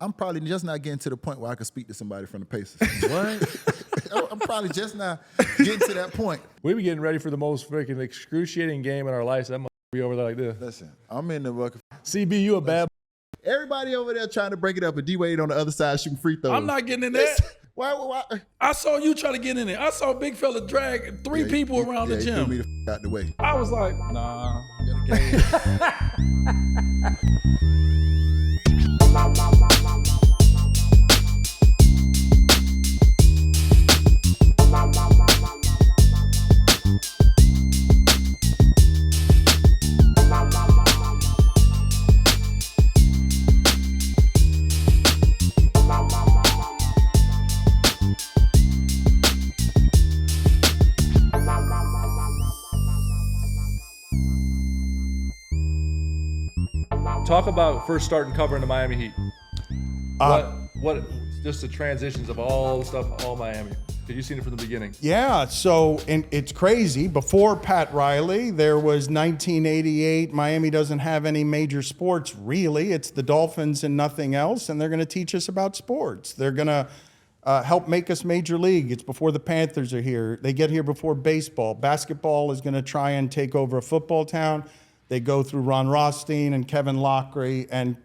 I'm probably just not getting to the point where I can speak to somebody from the Pacers. What? I'm probably just not getting to that point. We be getting ready for the most freaking excruciating game in our lives. That must be over there like this. Listen, I'm in the bucket. CB, you a bad. Everybody over there trying to break it up, and D-Wade on the other side shooting free throws. I'm not getting in that. Why? I saw you try to get in there. I saw big fella drag three people around the gym. He threw me the out the way. I was like, nah, gotta get Talk about first starting covering the Miami Heat. What just the transitions of all the stuff, all Miami. Have you seen it from the beginning? Yeah, so and it's crazy. Before Pat Riley, there was 1988. Miami doesn't have any major sports, really. It's the Dolphins and nothing else, and they're going to teach us about sports. They're going to help make us major league. It's before the Panthers are here. They get here before baseball. Basketball is going to try and take over a football town. They go through Ron Rothstein and Kevin Lockery, and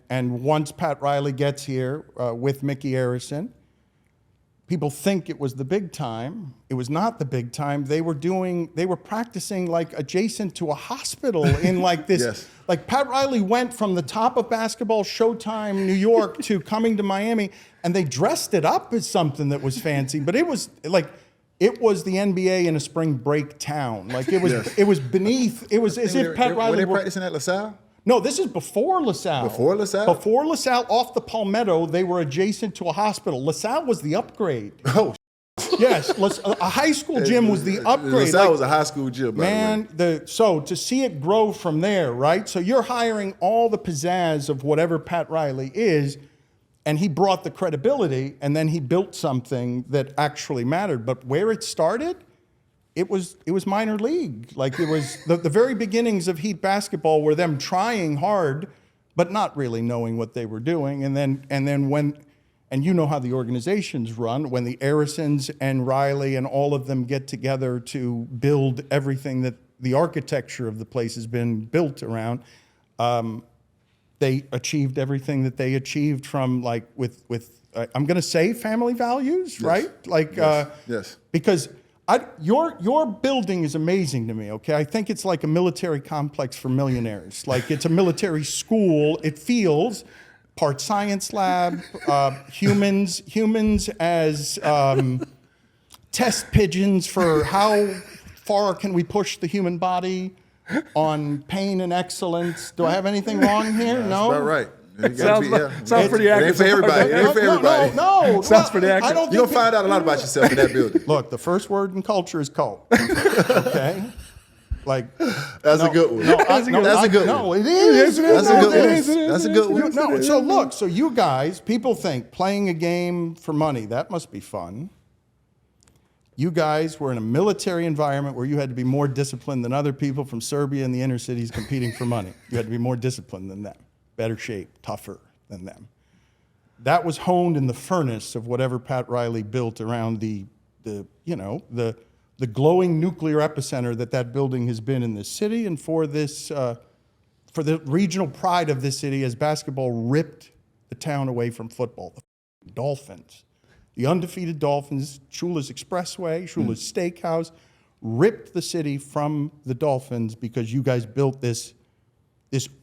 once Pat Riley gets here with Mickey Arison, people think it was the big time. It was not the big time. They were practicing like adjacent to a hospital in like this. Yes. Like Pat Riley went from the top of basketball, Showtime, New York, to coming to Miami, and they dressed it up as something that was fancy, but it was like, it was the NBA in a spring break town. Like it was, It was beneath. It was as if Pat Riley were they practicing at LaSalle? No, this is before LaSalle. Before LaSalle? Before LaSalle, off the Palmetto, they were adjacent to a hospital. LaSalle was the upgrade. Oh, yes, a high school gym was the upgrade. LaSalle was a high school gym, man. So to see it grow from there, right? So you're hiring all the pizzazz of whatever Pat Riley is. And he brought the credibility, and then he built something that actually mattered. But where it started, it was minor league. Like it was the very beginnings of Heat basketball were them trying hard, but not really knowing what they were doing. And then when, and you know how the organizations run, when the Arisons and Riley and all of them get together to build everything that the architecture of the place has been built around. They achieved everything that they achieved from like with I'm going to say family values, yes. Right? Like yes. Because your building is amazing to me. Okay, I think it's like a military complex for millionaires. Like it's a military school. It feels part science lab, humans as test pigeons for how far can we push the human body. On pain and excellence. Do I have anything wrong here? No? That's about right. Sounds pretty accurate. It ain't for everybody. It ain't for everybody. No. Sounds pretty accurate. You'll find out a lot about yourself in that building. Look, the first word in culture is cult. Okay? Like that's a good one. That's a good one. No, it is. That's a good one. That's a good one. No, so look, so you guys, people think playing a game for money, that must be fun. You guys were in a military environment where you had to be more disciplined than other people from Serbia and the inner cities competing for money. You had to be more disciplined than them, better shape, tougher than them. That was honed in the furnace of whatever Pat Riley built around the glowing nuclear epicenter that building has been in this city, and for this, for the regional pride of this city as basketball ripped the town away from football. The Dolphins. The undefeated Dolphins, Shula's Expressway, Shula's Steakhouse, ripped the city from the Dolphins because you guys built this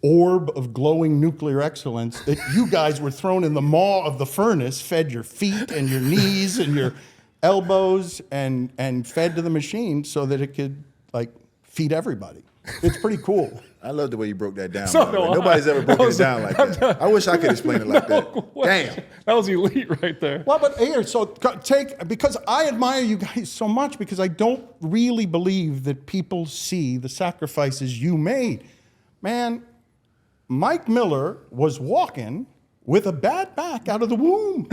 orb of glowing nuclear excellence that you guys were thrown in the maw of the furnace, fed your feet and your knees and your elbows and fed to the machine so that it could like feed everybody. It's pretty cool. I love the way you broke that down. Nobody's ever broken it down like that. I wish I could explain it like that. Damn. That was elite right there. Well, but here, so because I admire you guys so much because I don't really believe that people see the sacrifices you made. Man, Mike Miller was walking with a bad back out of the womb.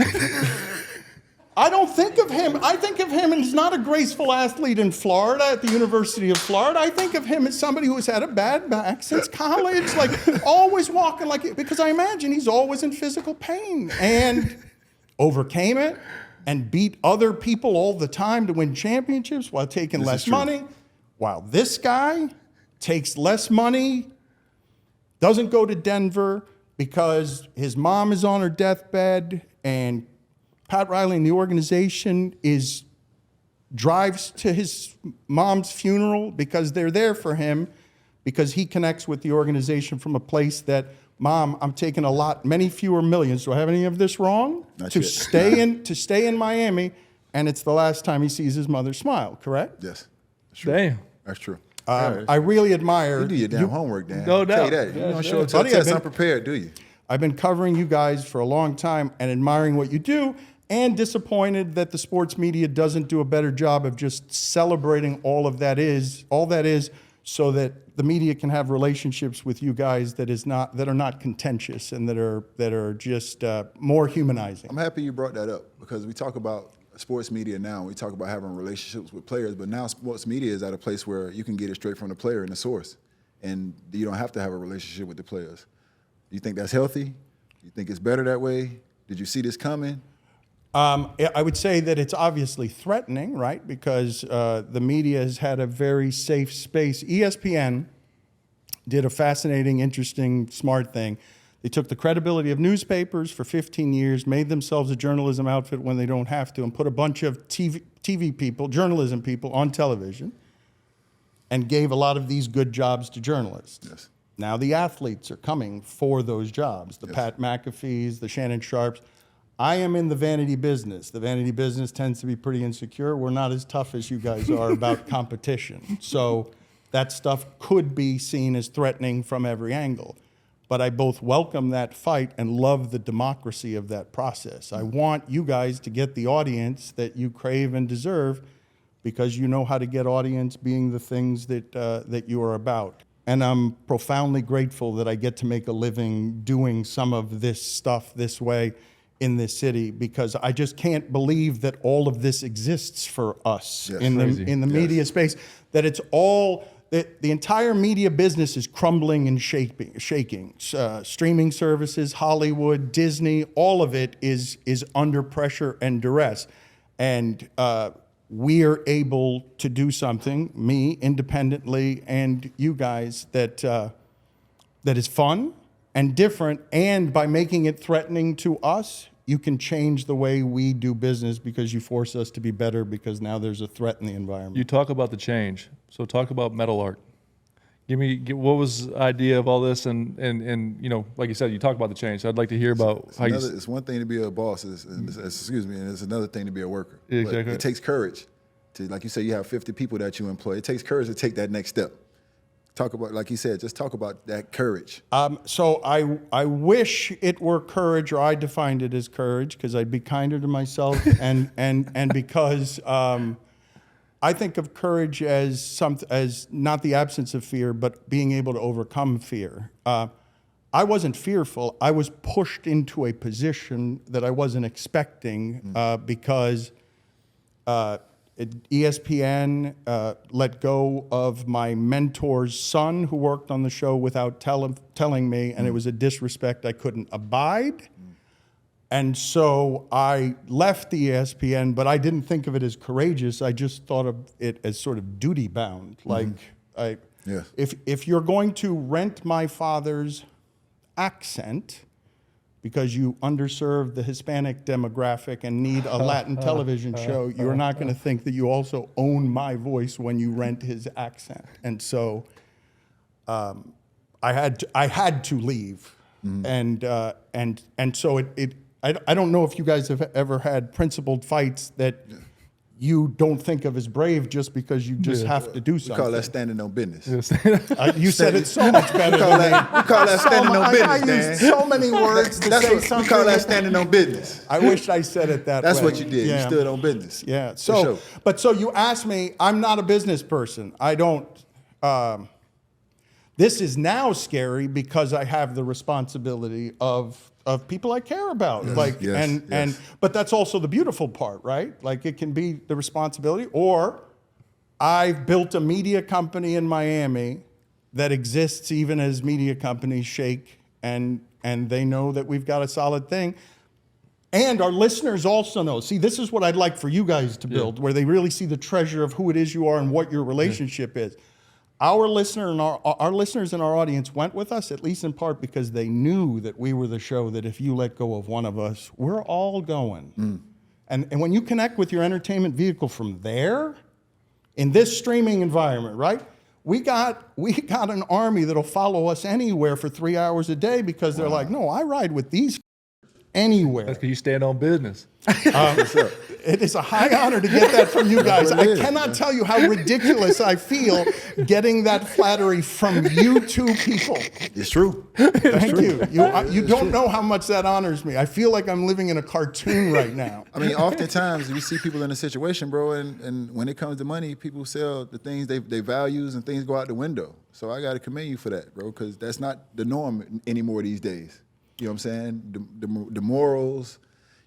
I don't think of him. I think of him as not a graceful athlete in Florida at the University of Florida. I think of him as somebody who's had a bad back since college, like always walking like it, because I imagine he's always in physical pain and overcame it and beat other people all the time to win championships while taking less money. While this guy takes less money, doesn't go to Denver because his mom is on her deathbed, and Pat Riley and the organization drives to his mom's funeral because they're there for him, because he connects with the organization from a place that, Mom, I'm taking many fewer millions. Do I have any of this wrong? Not to yet. stay in Miami, and it's the last time he sees his mother smile, correct? Yes. That's true. Damn. That's true. I really admire You do your damn homework, Dan. No I'll tell you doubt. that. You Yes, don't show up yes. to the Buddy, test unprepared, do you? I've been covering you guys for a long time and admiring what you do, and disappointed that the sports media doesn't do a better job of just celebrating all that is, so that the media can have relationships with you guys that are not contentious and that are just more humanizing. I'm happy you brought that up, because we talk about sports media now. We talk about having relationships with players, but now sports media is at a place where you can get it straight from the player and the source, and you don't have to have a relationship with the players. You think that's healthy? You think it's better that way? Did you see this coming? I would say that it's obviously threatening, right? Because the media has had a very safe space. ESPN did a fascinating, interesting, smart thing. They took the credibility of newspapers for 15 years, made themselves a journalism outfit when they don't have to, and put a bunch of TV people, journalism people, on television, and gave a lot of these good jobs to journalists. Yes. Now the athletes are coming for those jobs, the Pat McAfees, the Shannon Sharps. I am in the vanity business. The vanity business tends to be pretty insecure. We're not as tough as you guys are about competition. So that stuff could be seen as threatening from every angle. But I both welcome that fight and love the democracy of that process. I want you guys to get the audience that you crave and deserve, because you know how to get audience, being the things that you are about. And I'm profoundly grateful that I get to make a living doing some of this stuff this way in this city, because I just can't believe that all of this exists for us in the media space, that it's all, that the entire media business is crumbling and shaking. Streaming services, Hollywood, Disney, all of it is under pressure and duress. And we're able to do something, me independently and you guys, that is fun and different, and by making it threatening to us, you can change the way we do business, because you force us to be better, because now there's a threat in the environment. You talk about the change. So talk about metal art. What was the idea of all this, and you know, like you said, you talk about the change. So I'd like to hear about how It's one thing to be a boss, and it's another thing to be a worker. Exactly. But it takes courage to, like you say, you have 50 people that you employ. It takes courage to take that next step. Talk about, like you said, just talk about that courage. So I wish it were courage, or I defined it as courage, because I'd be kinder to myself, and because I think of courage as not the absence of fear, but being able to overcome fear. I wasn't fearful. I was pushed into a position that I wasn't expecting, because ESPN let go of my mentor's son, who worked on the show, without telling me, and it was a disrespect I couldn't abide. And so I left the ESPN, but I didn't think of it as courageous. I just thought of it as sort of duty bound. Like, if you're going to rent my father's accent because you underserved the Hispanic demographic and need a Latin television show, you're not going to think that you also own my voice when you rent his accent. And so I had to leave, and so I don't know if you guys have ever had principled fights that you don't think of as brave just because you just have to do something. We call that standing on business. You said it so much better We call than me. that standing on business, I Dan. used so many words to say something. We call that standing on business. I wish I said it that way. That's what you did. Yeah. You stood on business. Yeah. For So, sure. so you asked me, I'm not a business person. I don't, This is now scary because I have the responsibility of people I care about. But that's also the beautiful part, right? Like it can be the responsibility, or I've built a media company in Miami that exists even as media companies shake, and they know that we've got a solid thing. And our listeners also know. See, this is what I'd like for you guys to build, where they really see the treasure of who it is you are and what your relationship is. Our listeners in our audience went with us, at least in part because they knew that we were the show that if you let go of one of us, we're all going. And when you connect with your entertainment vehicle from there, in this streaming environment, right? We got an army that'll follow us anywhere for 3 hours a day because they're like, no, I ride with these anywhere. That's because you stand on business. It is a high honor to get that from you guys. I cannot tell you how ridiculous I feel getting that flattery from you two people. It's true. Thank you. You don't know how much that honors me. I feel like I'm living in a cartoon right now. I mean, oftentimes we see people in a situation, bro, and when it comes to money, people sell the things they values and things go out the window. So I got to commend you for that, bro, because that's not the norm anymore these days. You know what I'm saying? The morals,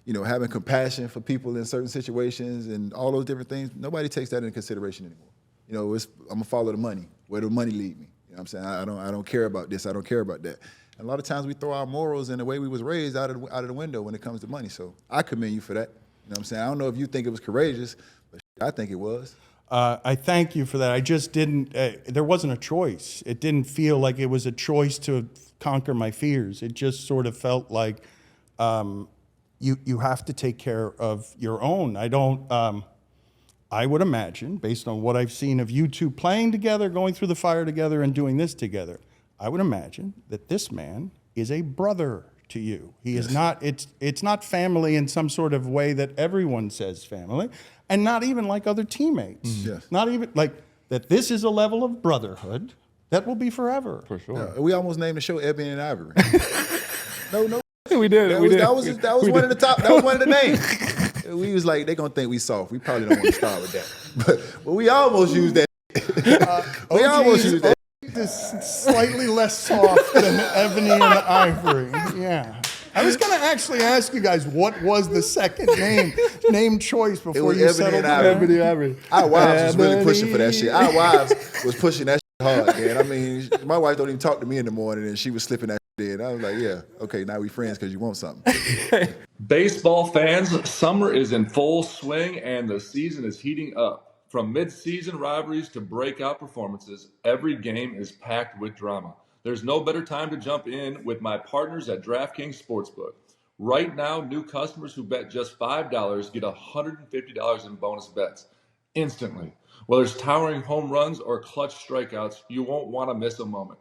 you know, having compassion for people in certain situations and all those different things. Nobody takes that into consideration anymore. You know, I'm gonna follow the money. Where the money lead me? You know what I'm saying? I don't care about this. I don't care about that. And a lot of times we throw our morals and the way we was raised out of the window when it comes to money. So I commend you for that. You know what I'm saying? I don't know if you think it was courageous, but I think it was. I thank you for that. I just didn't, there wasn't a choice. It didn't feel like it was a choice to conquer my fears. It just sort of felt like you have to take care of your own. I would imagine, based on what I've seen of you two playing together, going through the fire together, and doing this together, I would imagine that this man is a brother to you. He is not, it's not family in some sort of way that everyone says family, and not even like other teammates. Yes. Not even like that this is a level of brotherhood that will be forever. For sure. Yeah, we almost named the show Ebony and Ivory. No. We did. That was one of the top. That was one of the names. We was like, they gonna think we soft. We probably don't want to start with that. But we almost used that. We almost used that. This slightly less soft than Ebony and Ivory. Yeah. I was gonna actually ask you guys what was the second name choice before you settled on Ebony and Ivory. Our wives was really pushing for that shit. Our wives was pushing that shit hard, man. I mean, my wife don't even talk to me in the morning, and she was slipping that shit in. I was like, yeah, okay, now we friends because you want something. Baseball fans, summer is in full swing and the season is heating up. From mid-season rivalries to breakout performances, every game is packed with drama. There's no better time to jump in with my partners at DraftKings Sportsbook. Right now, new customers who bet just $5 get $150 in bonus bets instantly. Whether it's towering home runs or clutch strikeouts, you won't want to miss a moment.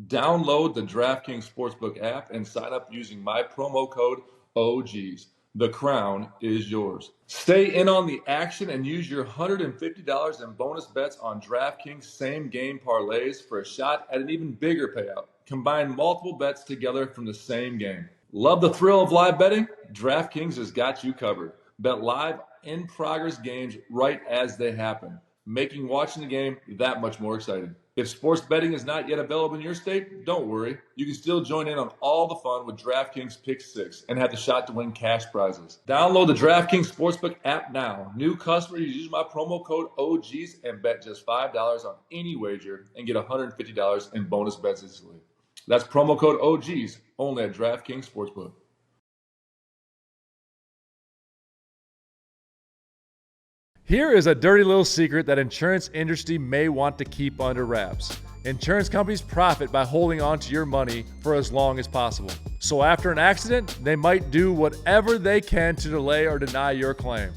Download the DraftKings Sportsbook app and sign up using my promo code OGs. The crown is yours. Stay in on the action and use your $150 in bonus bets on DraftKings same-game parlays for a shot at an even bigger payout. Combine multiple bets together from the same game. Love the thrill of live betting? DraftKings has got you covered. Bet live in-progress games right as they happen, making watching the game that much more exciting. If sports betting is not yet available in your state, don't worry. You can still join in on all the fun with DraftKings Pick 6 and have the shot to win cash prizes. Download the DraftKings Sportsbook app now. New customers use my promo code OGs and bet just $5 on any wager and get $150 in bonus bets instantly. That's promo code OGs only at DraftKings Sportsbook. Here is a dirty little secret that insurance industry may want to keep under wraps. Insurance companies profit by holding on to your money for as long as possible. So after an accident, they might do whatever they can to delay or deny your claim.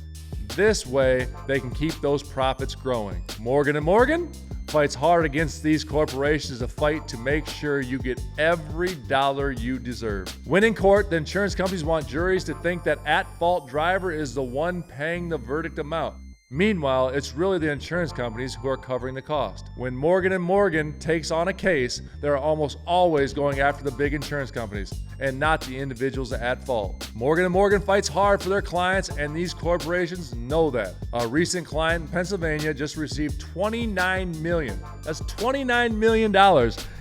This way, they can keep those profits growing. Morgan & Morgan fights hard against these corporations to fight to make sure you get every dollar you deserve. When in court, the insurance companies want juries to think that at-fault driver is the one paying the verdict amount. Meanwhile, it's really the insurance companies who are covering the cost. When Morgan & Morgan takes on a case, they're almost always going after the big insurance companies and not the individuals at fault. Morgan & Morgan fights hard for their clients, and these corporations know that. A recent client in Pennsylvania just received $29 million. That's $29 million.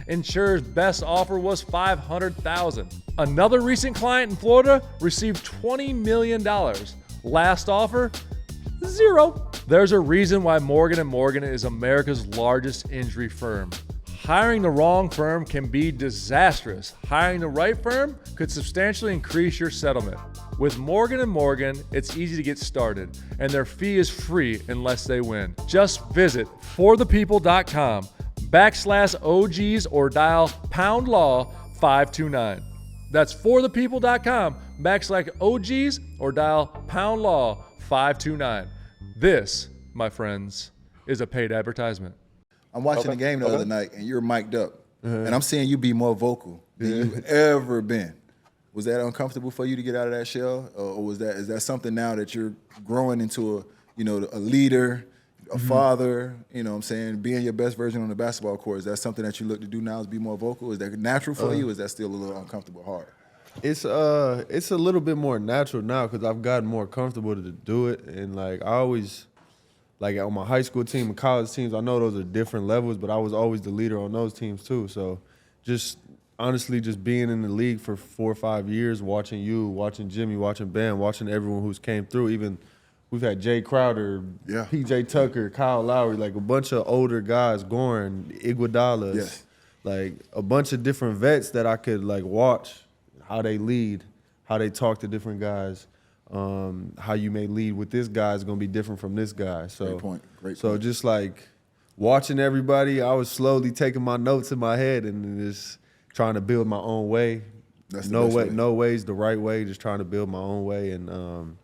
Insurer's best offer was $500,000. Another recent client in Florida received $20 million. Last offer, zero. There's a reason why Morgan & Morgan is America's largest injury firm. Hiring the wrong firm can be disastrous. Hiring the right firm could substantially increase your settlement. With Morgan & Morgan, it's easy to get started, and their fee is free unless they win. Just visit forthepeople.com/OGs or dial #law 529. That's forthepeople.com/OGs or dial #law 529. This, my friends, is a paid advertisement. I'm watching the game the other night, and you're mic'd up, and I'm seeing you be more vocal than you've ever been. Was that uncomfortable for you to get out of that shell, or is that something now that you're growing into a leader, a father? You know what I'm saying, being your best version on the basketball court. Is that something that you look to do now? Is be more vocal? Is that natural for you? Or is that still a little uncomfortable, hard? It's a little bit more natural now because I've gotten more comfortable to do it, and like I always. Like on my high school team and college teams, I know those are different levels, but I was always the leader on those teams too. So just honestly, just being in the league for 4 or 5 years, watching you, watching Jimmy, watching Bam, watching everyone who's came through, even we've had Jay Crowder, PJ Tucker, Kyle Lowry, like a bunch of older guys, Goran, Iguodala, like a bunch of different vets that I could like watch how they lead, how they talk to different guys. How you may lead with this guy is going to be different from this guy. So, Great point. So just like watching everybody, I was slowly taking my notes in my head and just trying to build my own way. That's the best way. No way's the right way. Just trying to build my own way. And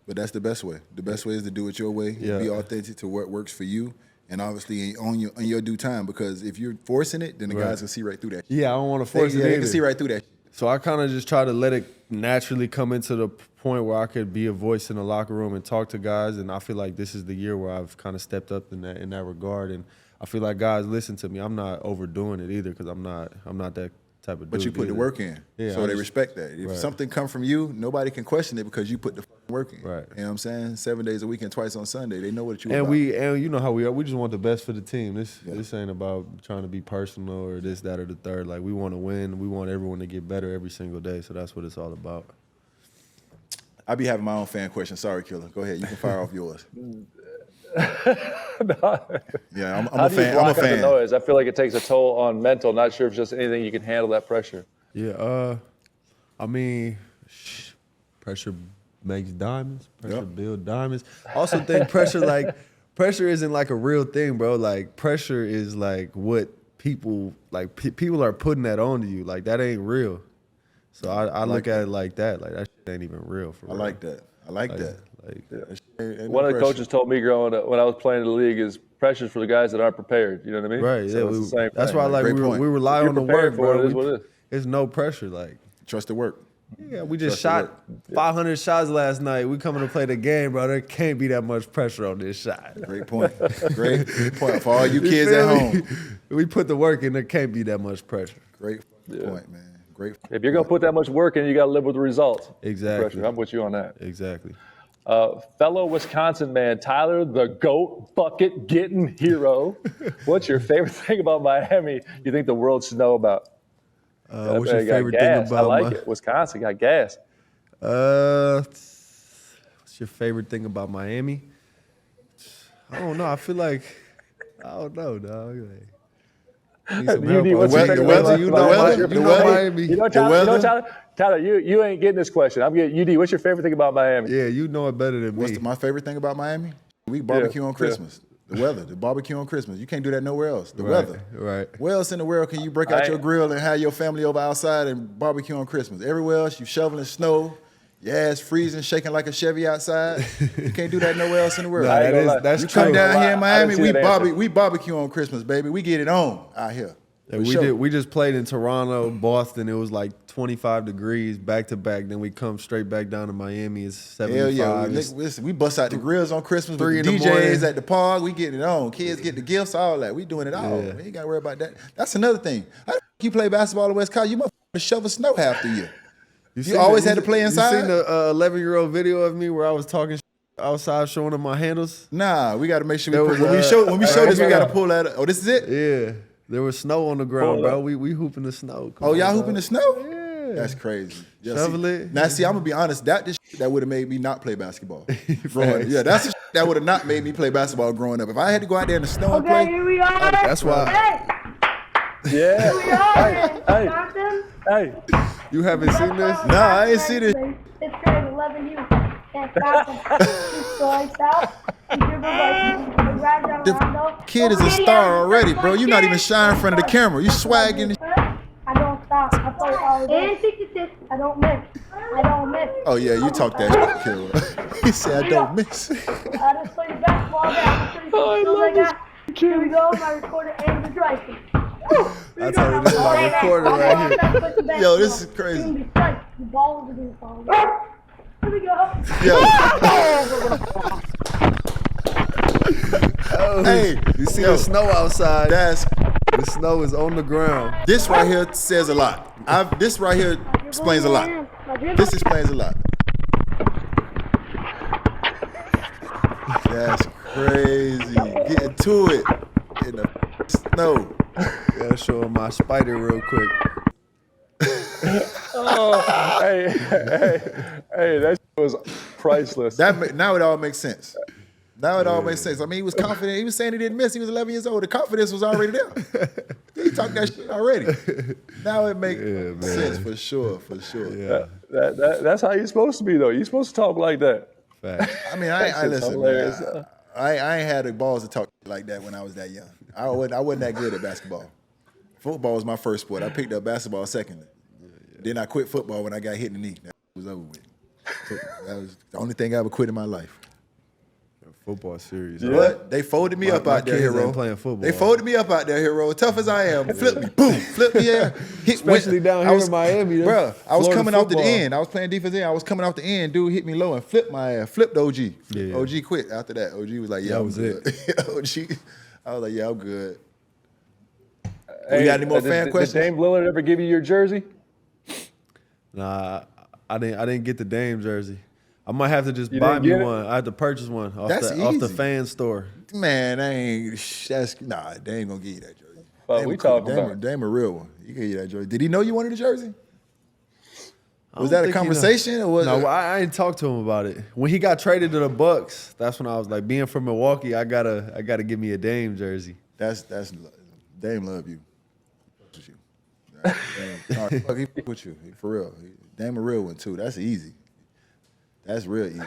but that's the best way. The best way is to do it your way. Yeah. Be authentic to what works for you, and obviously on your due time. Because if you're forcing it, then the guys can see right through that. Yeah, I don't want to force it. They can see right through that. So I kind of just try to let it naturally come into the point where I could be a voice in the locker room and talk to guys, and I feel like this is the year where I've kind of stepped up in that regard, and I feel like guys listen to me. I'm not overdoing it either because I'm not that type of dude. But you put the work in, so they respect that. If something come from you, nobody can question it because you put the work in. Right. You know what I'm saying? 7 days a week and twice on Sunday. They know what you and about. And you know how we are. We just want the best for the team. This ain't about trying to be personal or this, that, or the third. Like we want to win. We want everyone to get better every single day. So that's what it's all about. I be having my own fan question. Sorry, Killer. Go ahead. You can fire off yours. Yeah, I'm a fan. I'm a fan. The noise? I feel like it takes a toll on mental. Not sure if it's just anything you can handle that pressure. Yeah, I mean, pressure makes diamonds. Pressure build diamonds. I also think pressure isn't like a real thing, bro. Like pressure is like what people people are putting that onto you. Like that ain't real. So I look at it like that. Like that shit ain't even real for real. I like that. I like that. One of the coaches told me growing up when I was playing in the league is pressure's for the guys that aren't prepared. You know what I mean? Right. So yeah. it's the same that's thing. why like we rely on the work, bro. It is what it is. There's no pressure. Like Trust the work. yeah, we just shot 500 shots last night. We coming to play the game, bro. There can't be that much pressure on this shot. Great point. Great point for all you kids at home. We put the work in. There can't be that much pressure. Great point, man. Great. If you're gonna put that much work in, you got to live with the results. Exactly. Pressure. I'm with you on that. Exactly. Fellow Wisconsin man, Tyler the GOAT bucket getting Herro. What's your favorite thing about Miami you think the world should know about? What's your favorite thing about I like it. Wisconsin got gas. What's your favorite thing about Miami? I don't know. I feel like I don't know, dog. Need some help. UD, what's your favorite thing about Miami. You know, Tyler, you ain't getting this question. I'm getting UD. What's your favorite thing about Miami? Yeah, you know it better than me. My favorite thing about Miami? We barbecue on Christmas. The weather, the barbecue on Christmas. You can't do that nowhere else. The weather. Right. Where else in the world can you break out your grill and have your family over outside and barbecue on Christmas? Everywhere else, you shoveling snow, your ass freezing, shaking like a Chevy outside. You can't do that nowhere else in the world. That's you true. come down here in Miami, we barbecue on Christmas, baby. We get it on out here. Yeah, we just played in Toronto, Boston. It was like 25 degrees back to back. Then we come straight back down to Miami. It's 75. Hell yeah. Listen, we bust out the grills on Christmas with 3 the in the DJs morning. at the park. We getting it on. Kids get the gifts, all that. We doing it all. Yeah. We ain't got to worry about that. That's another thing. How the you play basketball in West Coast? You must shovel snow half the year. You always had to play inside? You seen the 11-year-old video of me where I was talking outside showing them my handles? Nah, we got to make sure There we was, when we show this, we got to pull that up. Oh, this is it? Yeah. There was snow on the ground, bro. We hooping the snow. Come Oh, on, y'all dog. hooping the snow? Yeah. That's crazy. Yeah, Shovel see, it. Now, see, I'm going to be honest. That would have made me not play basketball. Facts. Yeah, that's the that would have not made me play basketball growing up. If I had to go out there in the snow and Okay, play, here we are. That's why. Hey, Yeah. here we are. Wisconsin. Hey. You haven't seen this? Nah, I ain't see this. 5th grade, 11 U. Can't stop him. He's lights out. He dribbles like the Rajon The Rondo. kid is a star already, bro. You're not even shy in front of the camera. You swagging. I don't stop. I play all day. And 66. I don't miss. I don't miss. Oh, yeah, you talk that shit, kid. He said, I don't miss. I just played basketball all day. I'm pretty skills I got. Here we go. My recorder and the dry thing. I told you this is my recorder right here. Yo, this is crazy. The ball is going to fall. Here we go. Yo. Hey, You see yo, the snow outside? The snow is on the ground. this right here says a lot. This right here explains a lot. This explains a lot. That's crazy. Getting to it in the snow. Gotta show him my spider real quick. Hey, that was priceless. Now it all makes sense. Now it all makes sense. I mean, he was confident. He was saying he didn't miss. He was 11 years old. The confidence was already there. He talked that shit already. Now it makes sense for sure. Yeah. That's how you're supposed to be, though. You're supposed to talk like that. Fact. I mean, I listen, hilarious. man. I ain't had the balls to talk like that when I was that young. I wasn't that good at basketball. Football was my first sport. I picked up basketball second. Then I quit football when I got hit in the knee. That was over with. That was the only thing I ever quit in my life. Football serious. But they folded me up my out there, kids Herro. ain't playing football. They folded me up out there, Herro. Tough as I am, flip me, boom, flip me, yeah. Especially down here in Miami. Bro, I was Florida coming off the football. end. I was playing defense end. I was coming off the end. Dude hit me low and flipped my ass. Flipped OG. Yeah. OG quit after that. OG was like, yeah, That I'm was good. it. OG, I was like, yeah, I'm good. Hey, We got any more fan did questions? Dame Lillard ever give you your jersey? Nah, I didn't get the Dame jersey. I might have to just You buy didn't me get it? one. I had to purchase one off That's the easy. fan store. Man, they ain't gonna give you that jersey. But Dame we a cool- talking Dame, about. Dame a real one. He gave you that jersey. Did he know you wanted a jersey? I Was don't that a think he know. conversation or was No, I didn't talk to him about it. When he got traded to the Bucks, that's when I was like, being from Milwaukee, I gotta give me a Dame jersey. That's Dame love you. With you. Dame, fuck, he fuck with you for real. Dame a real one too. That's easy. That's real easy.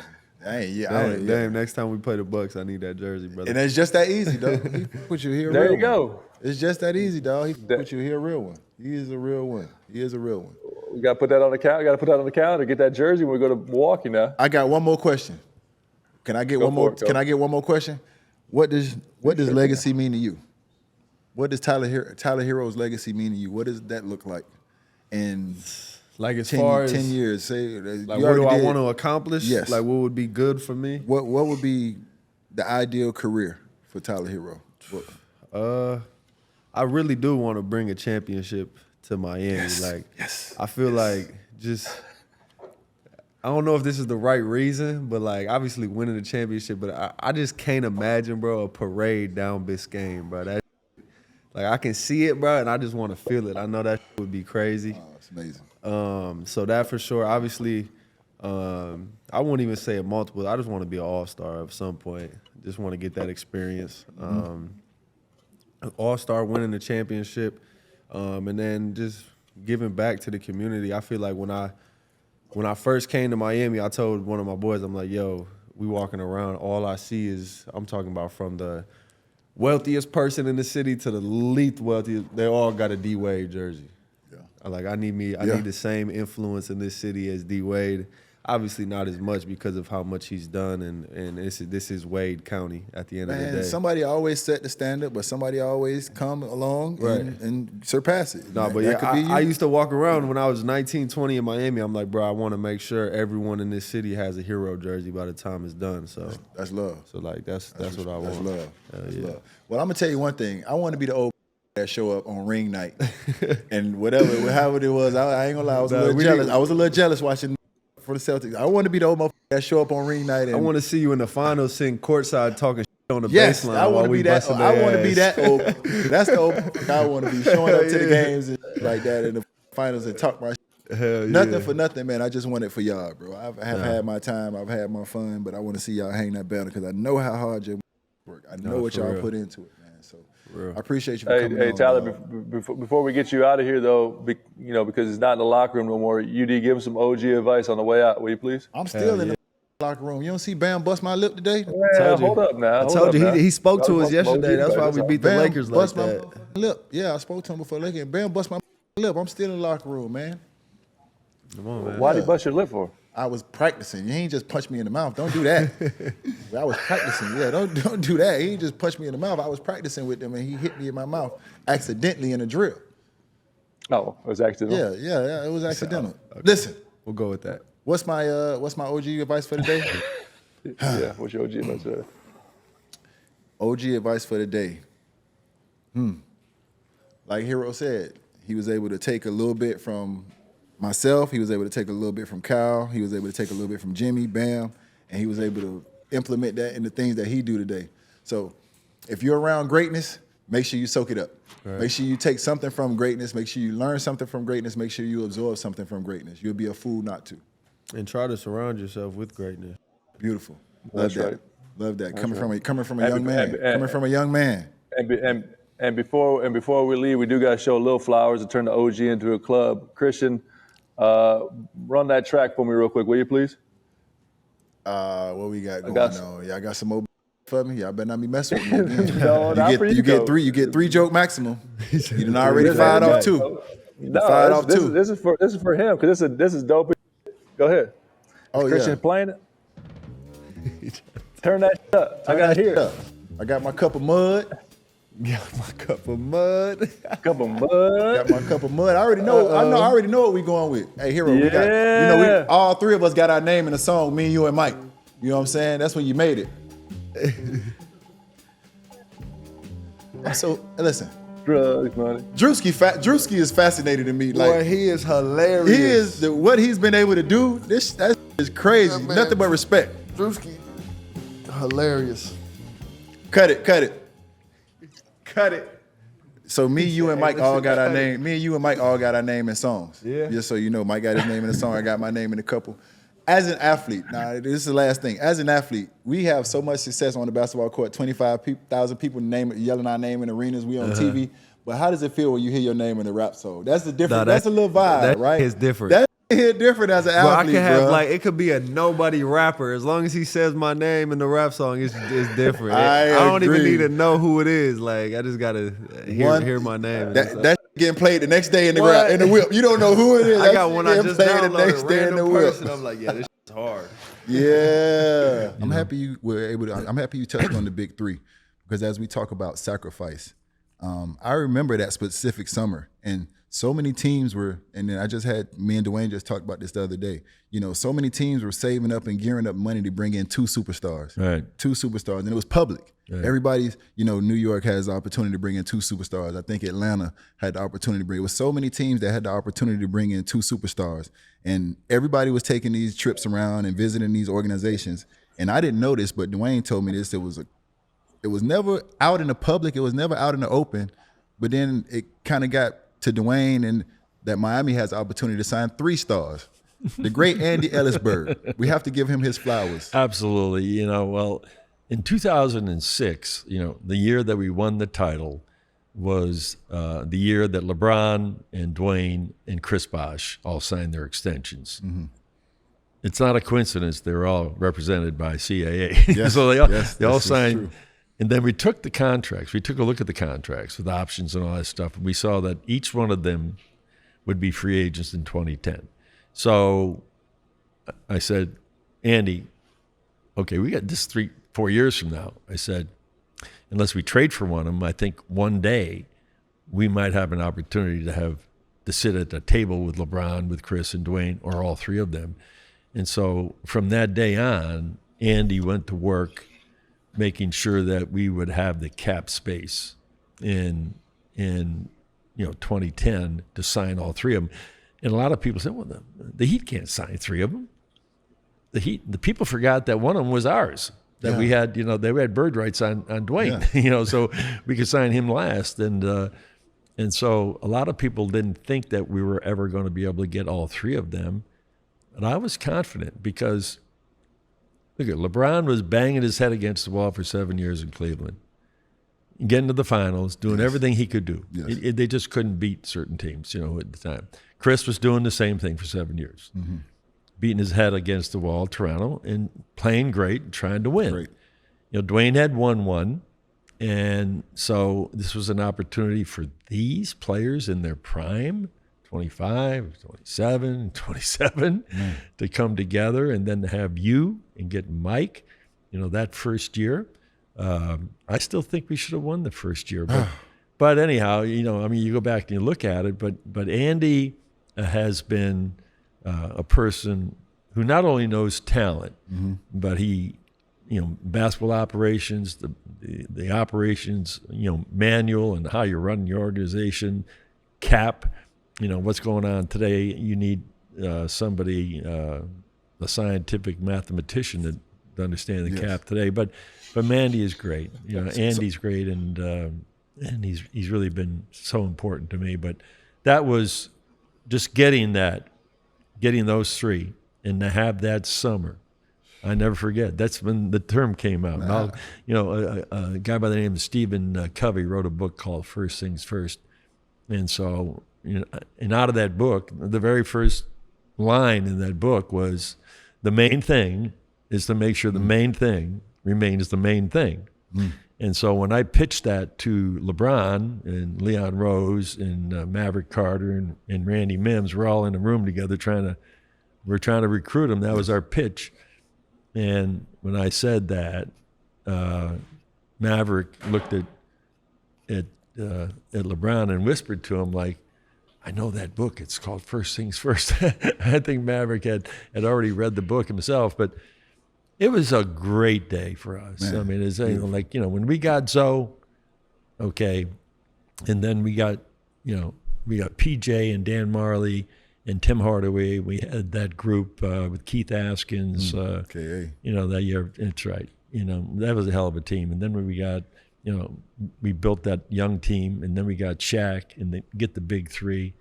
Dame, next time we play the Bucks, I need that jersey, brother. And it's just that easy, dog. He fuck with you. He a There real you go. one. It's just that easy, dog. He fuck with you. He a real one. He is a real one. He is a real one. We got to put that on the calendar. Got to put that on the calendar. Get that jersey when we go to Milwaukee now. I got one more question. Can I get Go one more? for it, go. Can I get one more question? What does legacy mean to you? What does Tyler Herro's legacy mean to you? What does that look like? And Like as 10, far as 10 years, say like you what do already I did- want to accomplish? Yes. Like what would be good for me? What would be the ideal career for Tyler Herro? I really do want to bring a championship to Miami. Yes. I feel like just I don't know if this is the right reason, but like obviously winning the championship, but I just can't imagine, bro, a parade down Biscayne, bro. That like I can see it, bro, and I just want to feel it. I know that would be crazy. Oh, it's amazing. So that for sure. Obviously, I won't even say a multiple. I just want to be an all-star at some point. Just want to get that experience. All-star, winning the championship, and then just giving back to the community. I feel like when I first came to Miami, I told one of my boys, I'm like, yo, we walking around, all I see is, I'm talking about from the wealthiest person in the city to the least wealthiest, they all got a D-Wade jersey. I need the same influence in this city as D-Wade. obviously not as much because of how much he's done, and this is Wade County at the end of the day. Somebody always set the standard, but somebody always come along and surpass it. No, but I used to walk around when I was 19, 20 in Miami. I'm like, bro, I want to make sure everyone in this city has a Herro jersey by the time it's done. So that's love. So like that's what I want. That's love. That's yeah. love. Well, I'm gonna tell you one thing. I want to be the old that show up on ring night and however it was. I ain't gonna lie, I was a little jealous. I was a little jealous watching for the Celtics. I want to be the old motherfucker that show up on ring night. And I want to see you in the finals sitting courtside talking shit on the yes, baseline. I want to be that. I want to be that old. That's the old I want to be, showing up to the games and like that in the finals and talk my shit. Hell nothing yeah. for nothing, man. I just want it for y'all, bro. I have had my time. I've had my fun, but I want to see y'all hang that banner because I know how hard you work. I know what y'all put into it, man. So I appreciate you for coming on. Hey, Tyler, before we get you out of here, though, because it's not in the locker room no more, UD, give him some OG advice on the way out, will you please? I'm still in the locker room. You don't see Bam bust my lip today? Yeah, hold up now. I told you, he spoke to us yesterday. That's why we beat the Lakers like bust that. My lip. Yeah, I spoke to him before the Lakers. Bam bust my lip. I'm still in the locker room, man. Come on, man. Why did he bust your lip for? I was practicing. He ain't just punch me in the mouth. Don't do that. I was practicing. Yeah, don't do that. He ain't just punch me in the mouth. I was practicing with him, and he hit me in my mouth accidentally in a drill. Oh, it was accidental? Yeah, it was accidental. Okay. Listen. We'll go with that. What's my OG advice for the day? Yeah, what's your OG advice for the day? OG advice for the day. Like Herro said, he was able to take a little bit from myself. He was able to take a little bit from Kyle. He was able to take a little bit from Jimmy, Bam, and he was able to implement that in the things that he do today. So if you're around greatness, make sure you soak it up. Right. Make sure you take something from greatness. Make sure you learn something from greatness. Make sure you absorb something from greatness. You'll be a fool not to. And try to surround yourself with greatness. Beautiful. Love that. Right. Love that. Coming from a young man. Coming from a young man. And before we leave, we do got to show little flowers to turn the OG into a club. Christian, run that track for me real quick, will you please? What we got going on? Y'all got some more for me? Y'all better not be messing with me again. No, you get three joke maximum. You done already fired off two. No, this is for him because this is dope. Go ahead. Oh, Christian playing it? Turn that shit up. I got to hear it. I got my cup of mud. Got my cup of mud. Cup of mud. Got my cup of mud. I already know. I already know what we going with. Hey, Herro, we got. All three of us got our name in the song. Me, you, and Mike. You know what I'm saying? That's when you made it. So listen. Drugs, money. Drewski is fascinating to me. Boy, he is hilarious. What he's been able to do. That is crazy. Yeah, nothing but respect. Drewski, hilarious. Cut it. So me, you, and Mike all got our name. Me and you and Mike all got our name in songs. Yeah. Just so you know, Mike got his name in the song. I got my name in a couple. As an athlete, now this is the last thing. As an athlete, we have so much success on the basketball court. 25,000 people yelling our name in arenas. We on TV. But how does it feel when you hear your name in a rap song? That's the different. That's a little vibe, right? It's different. That hit different as an athlete. I can have bro. it could be a nobody rapper as long as he says my name in the rap song. It's different. I don't even need to know who it is. Like I just gotta hear my name. That getting played the next day in the whip. You don't know who it is. I got one I just downloaded. The next day in the whip. I'm like, yeah, this is hard. Yeah, I'm happy you were able to. I'm happy you touched on the big three because as we talk about sacrifice, I remember that specific summer and. So many teams were, and then me and Dwayne just talked about this the other day. You know, so many teams were saving up and gearing up money to bring in two superstars. Right. Two superstars, and it was public. Right. Everybody's, New York has the opportunity to bring in two superstars. I think Atlanta had the opportunity to bring. It was so many teams that had the opportunity to bring in two superstars, and everybody was taking these trips around and visiting these organizations. And I didn't know this, but Dwayne told me this. It was never out in the public. It was never out in the open. But then it kind of got to Dwayne and that Miami has the opportunity to sign 3 stars. The great Andy Ellisberg. We have to give him his flowers. Absolutely. Well, in 2006, the year that we won the title was the year that LeBron and Dwayne and Chris Bosh all signed their extensions. Mm-hmm. It's not a coincidence they're all represented by CAA. Yes, so they all signed. True. And then we took the contracts. We took a look at the contracts with options and all that stuff, and we saw that each one of them would be free agents in 2010. So I said, Andy, okay, we got this 3-4 years from now. I said, unless we trade for one of them, I think one day we might have an opportunity to sit at the table with LeBron, with Chris and Dwayne, or all three of them. And so from that day on, Andy went to work making sure that we would have the cap space in 2010 to sign all three of them. And a lot of people said, well, the Heat can't sign three of them. The people forgot that one of them was ours. That we had, they had bird rights on Dwayne, so we could sign him last. And so a lot of people didn't think that we were ever going to be able to get all three of them. And I was confident because, look at LeBron was banging his head against the wall for 7 years in Cleveland, getting to the finals, doing everything he could do. Yes. They just couldn't beat certain teams, at the time. Chris was doing the same thing for 7 years, beating his head against the wall, Toronto, and playing great and trying to win. Great. Dwayne had won one, and so this was an opportunity for these players in their prime, 25, 27, to come together, and then to have you and get Mike, that first year. I still think we should have won the first year, but anyhow, you go back and you look at it, but Andy has been a person who not only knows talent, but he, basketball operations, the operations, manual and how you're running your organization, cap, what's going on today. You need somebody, a scientific mathematician to understand the cap today. But Mandy is great. Andy's great, and he's really been so important to me. But that was just getting those three, and to have that summer, I never forget. That's when the term came out. A guy by the name of Stephen Covey wrote a book called First Things First, and so and out of that book, the very first line in that book was, the main thing is to make sure the main thing remains the main thing. And so when I pitched that to LeBron and Leon Rose and Maverick Carter and Randy Mims, we're all in a room together we're trying to recruit them. That was our pitch. And when I said that, Maverick looked at LeBron and whispered to him, like, I know that book. It's called First Things First. I think Maverick had already read the book himself, but it was a great day for us. Man. I mean, it's when we got Zoe, okay, and then we got PJ and Dan Marley and Tim Hardaway. We had that group with Keith Askins. That year. That's right. That was a hell of a team. And then when we got, we built that young team, and then we got Shaq, and get the big three.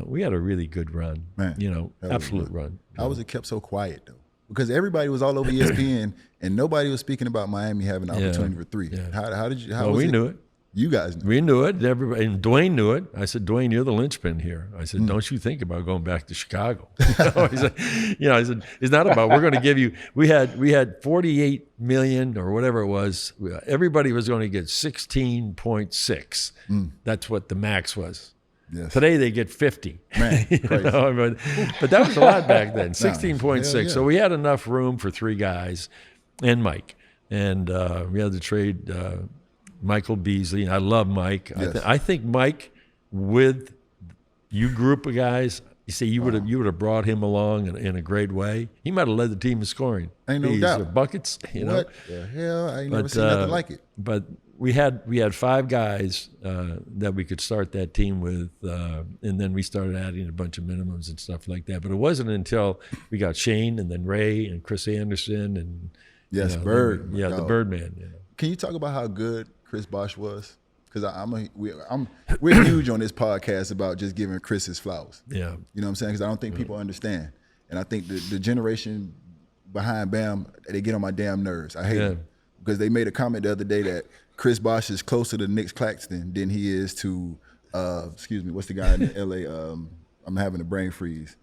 We had a really good run. Man, absolute run. How was it kept so quiet though? Because everybody was all over ESPN, and nobody was speaking about Miami having an opportunity for three. Yeah. How did you? How was we it? Knew it. You guys knew. We knew it. Everybody, and Dwayne knew it. I said, Dwayne, you're the linchpin here. I said, don't you think about going back to Chicago? He said, I said, it's not about. We're going to give you. We had 48 million or whatever it was. Everybody was going to get 16.6. That's what the max was. Yes. Today they get 50. Man, crazy. But that was a lot back then. 16.6. Yeah. So we had enough room for three guys and Mike, and we had to trade. Michael Beasley. I love Mike. Yes. I think Mike, with you group of guys, you see, you would have brought him along in a great way. He might have led the team in scoring. Ain't no doubt. Buckets. What the hell? I ain't never seen nothing like it. But we had five guys that we could start that team with, and then we started adding a bunch of minimums and stuff like that. But it wasn't until we got Shane and then Ray and Chris Anderson and Bird. The Birdman. Yeah. Can you talk about how good Chris Bosh was? Because we're huge on this podcast about just giving Chris his flowers. Yeah. You know what I'm saying? Because I don't think people understand. And I think the generation behind Bam, they get on my damn nerves. I hate them. Because they made a comment the other day that Chris Bosh is closer to Nick Claxton than he is to, what's the guy in L.A.? I'm having a brain freeze.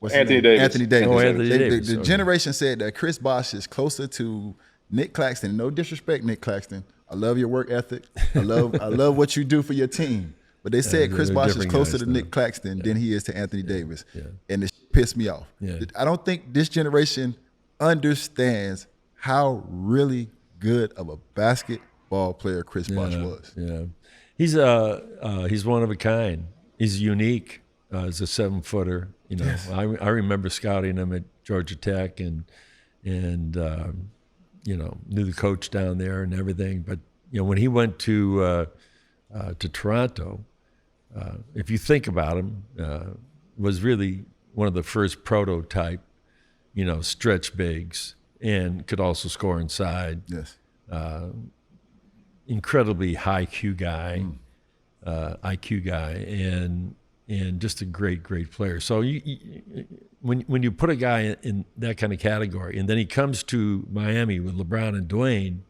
Anthony Davis. Anthony Davis. Oh, Anthony Davis. The generation said that Chris Bosh is closer to Nick Claxton. No disrespect, Nick Claxton. I love your work ethic. I love what you do for your team. But they said Chris Bosh is closer to Nick Claxton than he is to Anthony Davis. Yeah. And the pissed me off. Yeah. I don't think this generation understands how really good of a basketball player Chris Bosh was. Yeah, he's one of a kind. He's unique as a 7-footer. You know, Yes. I remember scouting him at Georgia Tech and you know, knew the coach down there and everything. But you know, when he went to Toronto, if you think about him, was really one of the first prototype, you know, stretch bigs, and could also score inside. Yes. Incredibly high IQ guy, and just a great player. So when you put a guy in that kind of category, and then he comes to Miami with LeBron and Dwayne,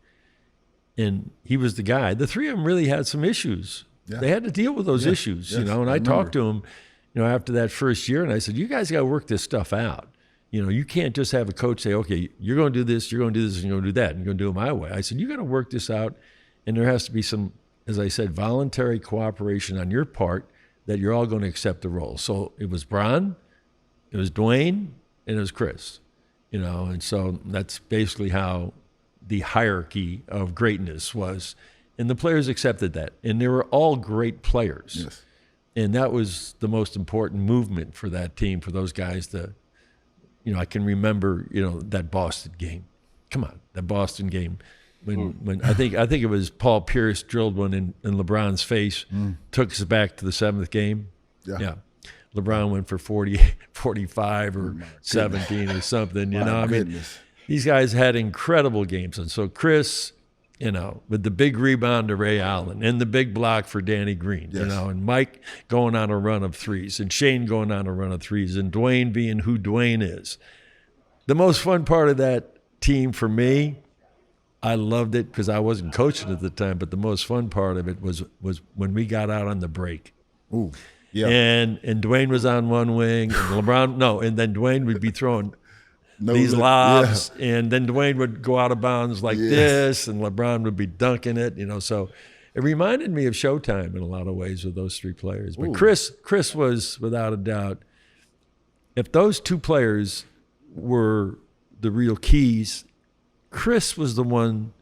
and he was the guy. The three of them really had some issues. Yeah. They had to deal with those issues, you Yes, know. And I talked to him, you know, after that first year, and I said, "You guys got to work this stuff out. You know, you can't just have a coach say, okay, you're going to do this, you're going to do this, and you're going to do that, and you're going to do it my way." I said, "You got to work this out, and there has to be some, as I said, voluntary cooperation on your part that you're all going to accept the role." So it was Bron, it was Dwayne, and it was Chris, you know. And so that's basically how the hierarchy of greatness was. And the players accepted that. And they were all great players. Yes. And that was the most important movement for that team, for those guys to, you know, I can remember, you know, that Boston game. Come on, that Boston game. When I think it was Paul Pierce drilled one in LeBron's face, took us back to the 7th game. Yeah. LeBron went for 40, 45 or 17 or something, you know. I mean, these guys had incredible games. And so Chris, you know, with the big rebound to Ray Allen and the big block for Danny Green, you know, and Mike going on a run of threes and Shane going on a run of threes and Dwayne being who Dwayne is. The most fun part of that team for me, I loved it because I wasn't coaching at the time, but the most fun part of it was when we got out on the break. Ooh, yeah. And Dwayne was on one wing, and and then Dwayne would be throwing these lobs, and then Dwayne would go out of bounds like this, and LeBron would be dunking it, you know. So it reminded me of Showtime in a lot of ways with those three players. But Chris was, without a doubt, if those two players were the real keys, Chris was the one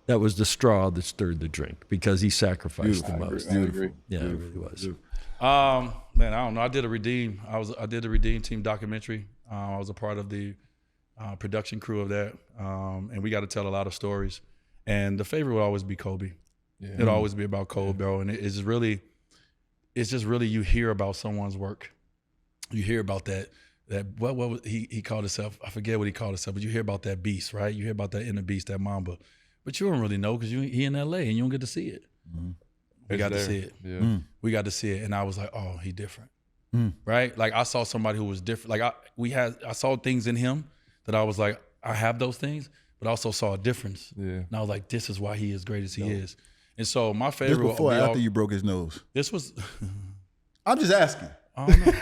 that was the straw that stirred the drink because he sacrificed the most. I agree. Yeah, it really was. Man, I don't know. I did the Redeem Team documentary. I was a part of the production crew of that, and we got to tell a lot of stories. And the favorite would always be Kobe. Yeah. It'd always be about Kobe, bro. And it's just really you hear about someone's work. You hear about that what was he called himself? I forget what he called himself, but you hear about that beast, right? You hear about that inner beast, that Mamba, but you don't really know because he in LA and you don't get to see it. Mm-hmm. We got to see it. Yeah. We got to see it, and I was like, oh, he different, right? Like I saw somebody who was different. Like I saw things in him that I was like, I have those things, but I also saw a difference. Yeah. And I was like, this is why he is great as he is. And so my favorite. This before or after you broke his nose? This was. I'm just asking. I don't know.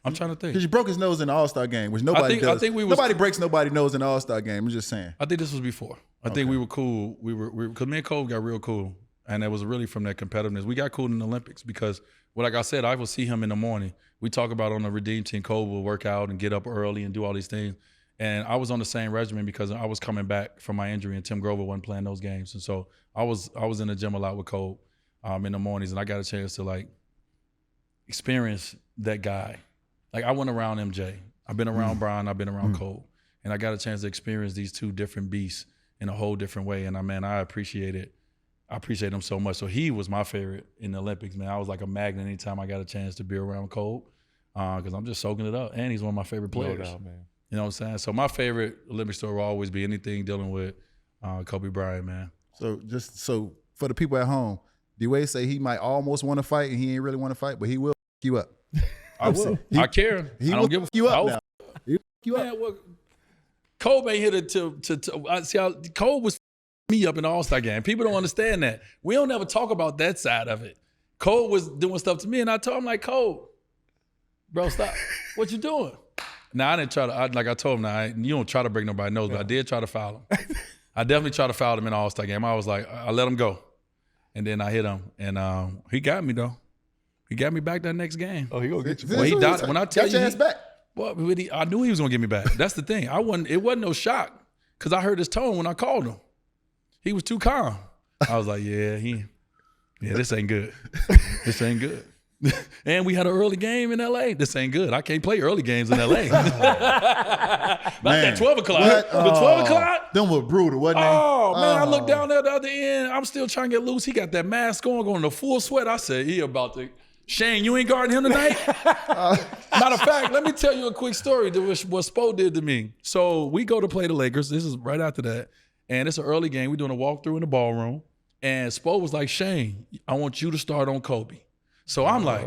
I'm trying to think. Because you broke his nose in the All-Star game, which nobody does. Nobody breaks nobody's nose in the All-Star game. I'm just saying. I think this was before. I think we were cool. We were because me and Cole got real cool, and it was really from that competitiveness. We got cool in the Olympics because, like I said, I would see him in the morning. We talk about on the Redeem Team, Cole would work out and get up early and do all these things. And I was on the same regimen because I was coming back from my injury, and Tim Grover wasn't playing those games, and so I was in the gym a lot with Cole in the mornings, and I got a chance to like experience that guy. Like I went around MJ, I've been around Brian, I've been around Cole, and I got a chance to experience these two different beasts in a whole different way. And I appreciate it. I appreciate him so much. So he was my favorite in the Olympics, man. I was like a magnet anytime I got a chance to be around Cole because I'm just soaking it up. And he's one of my favorite players. No doubt, man. You know what I'm saying? So my favorite Olympic story will always be anything dealing with Kobe Bryant, man. So for the people at home, D-Wade say he might almost want to fight and he ain't really want to fight, but he will you up. I will. I care. I don't give a you up now. He'll you man, up. well, Kobe ain't hit it to I see how Cole was me up in the All-Star game. People don't understand that. We don't ever talk about that side of it. Cole was doing stuff to me, and I told him, like, Cole, bro, stop. What you doing? Now, I didn't try to, like I told him, now, you don't try to break nobody's nose, but I did try to foul him. I definitely tried to foul him in the All-Star game. I was like, I let him go. And then I hit him, and he got me, though. He got me back that next game. Oh, he gonna get you. Well, he died. When I tell got you, your ass back. well, I knew he was gonna get me back. That's the thing. It wasn't no shock because I heard his tone when I called him. He was too calm. I was like, yeah, this ain't good. This ain't good. And we had an early game in LA. This ain't good. I can't play early games in LA. Not that 12 o'clock. What? The 12 o'clock? Them were brutal, wasn't they? Oh, man, I looked down there at the other end. I'm still trying to get loose. He got that mask on, going to full sweat. I said, he about to. Shane, you ain't guarding him tonight? Matter of fact, let me tell you a quick story that what Spo did to me. So we go to play the Lakers. This is right after that. And it's an early game. We're doing a walkthrough in the ballroom. And Spo was like, Shane, I want you to start on Kobe. So I'm like,